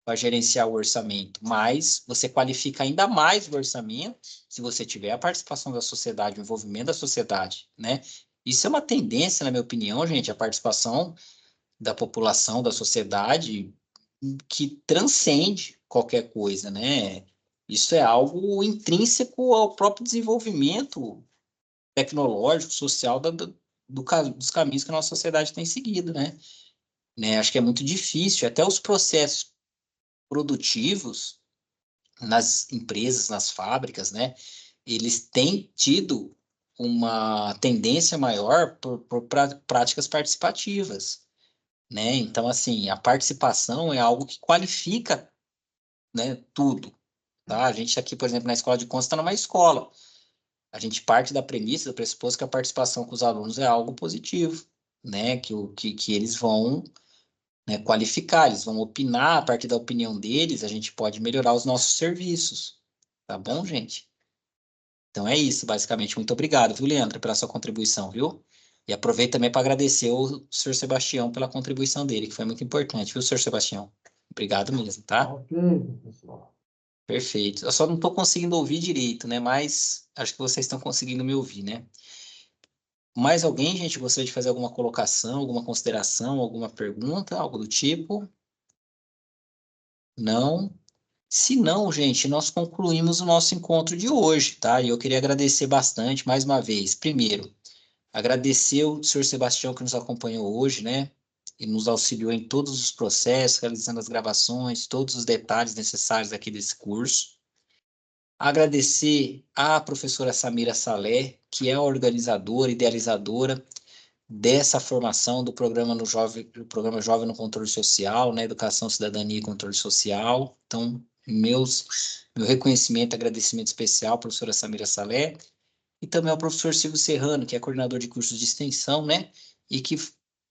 A: para gerenciar o orçamento, mas você qualifica ainda mais o orçamento se você tiver a participação da sociedade, o envolvimento da sociedade, né? Isso é uma tendência, na minha opinião, gente, a participação da população, da sociedade, que transcende qualquer coisa, né? Isso é algo intrínseco ao próprio desenvolvimento tecnológico, social dos caminhos que a nossa sociedade tem seguido, né? Acho que é muito difícil, até os processos produtivos nas empresas, nas fábricas, né? Eles têm tido uma tendência maior por práticas participativas, né? Então, assim, a participação é algo que qualifica, né, tudo, tá? A gente aqui, por exemplo, na escola de contas está numa escola. A gente parte da premissa, do pressuposto que a participação com os alunos é algo positivo, né? Que eles vão, né, qualificar, eles vão opinar, a partir da opinião deles, a gente pode melhorar os nossos serviços. Tá bom, gente? Então é isso, basicamente. Muito obrigado, viu, Leandro, pela sua contribuição, viu? E aproveito também para agradecer o senhor Sebastião pela contribuição dele, que foi muito importante, viu, senhor Sebastião? Obrigado mesmo, tá?
B: Ok, pessoal.
A: Perfeito. Eu só não estou conseguindo ouvir direito, né? Mas acho que vocês estão conseguindo me ouvir, né? Mais alguém, gente, gostaria de fazer alguma colocação, alguma consideração, alguma pergunta, algo do tipo? Não? Se não, gente, nós concluímos o nosso encontro de hoje, tá? E eu queria agradecer bastante, mais uma vez. Primeiro, agradecer o senhor Sebastião que nos acompanhou hoje, né? E nos auxiliou em todos os processos, realizando as gravações, todos os detalhes necessários aqui desse curso. Agradecer à professora Samira Saleh, que é a organizadora, idealizadora dessa formação do programa no Jovem, do programa Jovem no Controle Social, né? Educação, Cidadania e Controle Social. Então, meu reconhecimento e agradecimento especial à professora Samira Saleh e também ao professor Silvio Serrano, que é coordenador de cursos de extensão, né? E que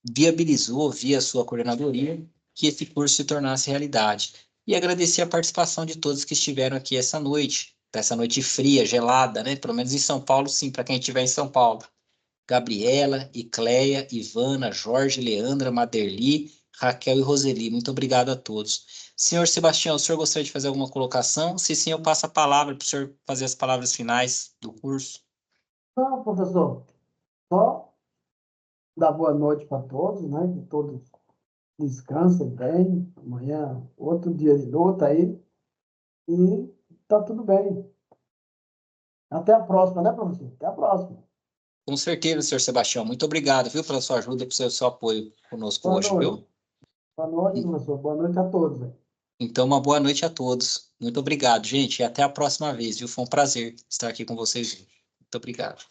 A: viabilizou, via sua coordenadoria, que esse curso se tornasse realidade. E agradecer a participação de todos que estiveram aqui essa noite fria, gelada, né? Pelo menos em São Paulo, sim, para quem estiver em São Paulo. Gabriela, Icleia, Ivana, Jorge, Leandra, Maderli, Raquel e Roseli. Muito obrigado a todos. Senhor Sebastião, o senhor gostaria de fazer alguma colocação? Se sim, eu passo a palavra para o senhor fazer as palavras finais do curso.
B: Não, professor, só dar boa noite para todos, né? Que todos descansem bem. Amanhã, outro dia de luta aí. E tá tudo bem. Até a próxima, né, professor? Até a próxima.
A: Com certeza, senhor Sebastião. Muito obrigado, viu, pela sua ajuda e pelo seu apoio conosco
B: Boa
A: hoje,
B: noite.
A: viu?
B: Boa noite, professor. Boa noite a todos aí.
A: Então, uma boa noite a todos. Muito obrigado, gente, e até a próxima vez, viu? Foi um prazer estar aqui com vocês hoje. Muito obrigado.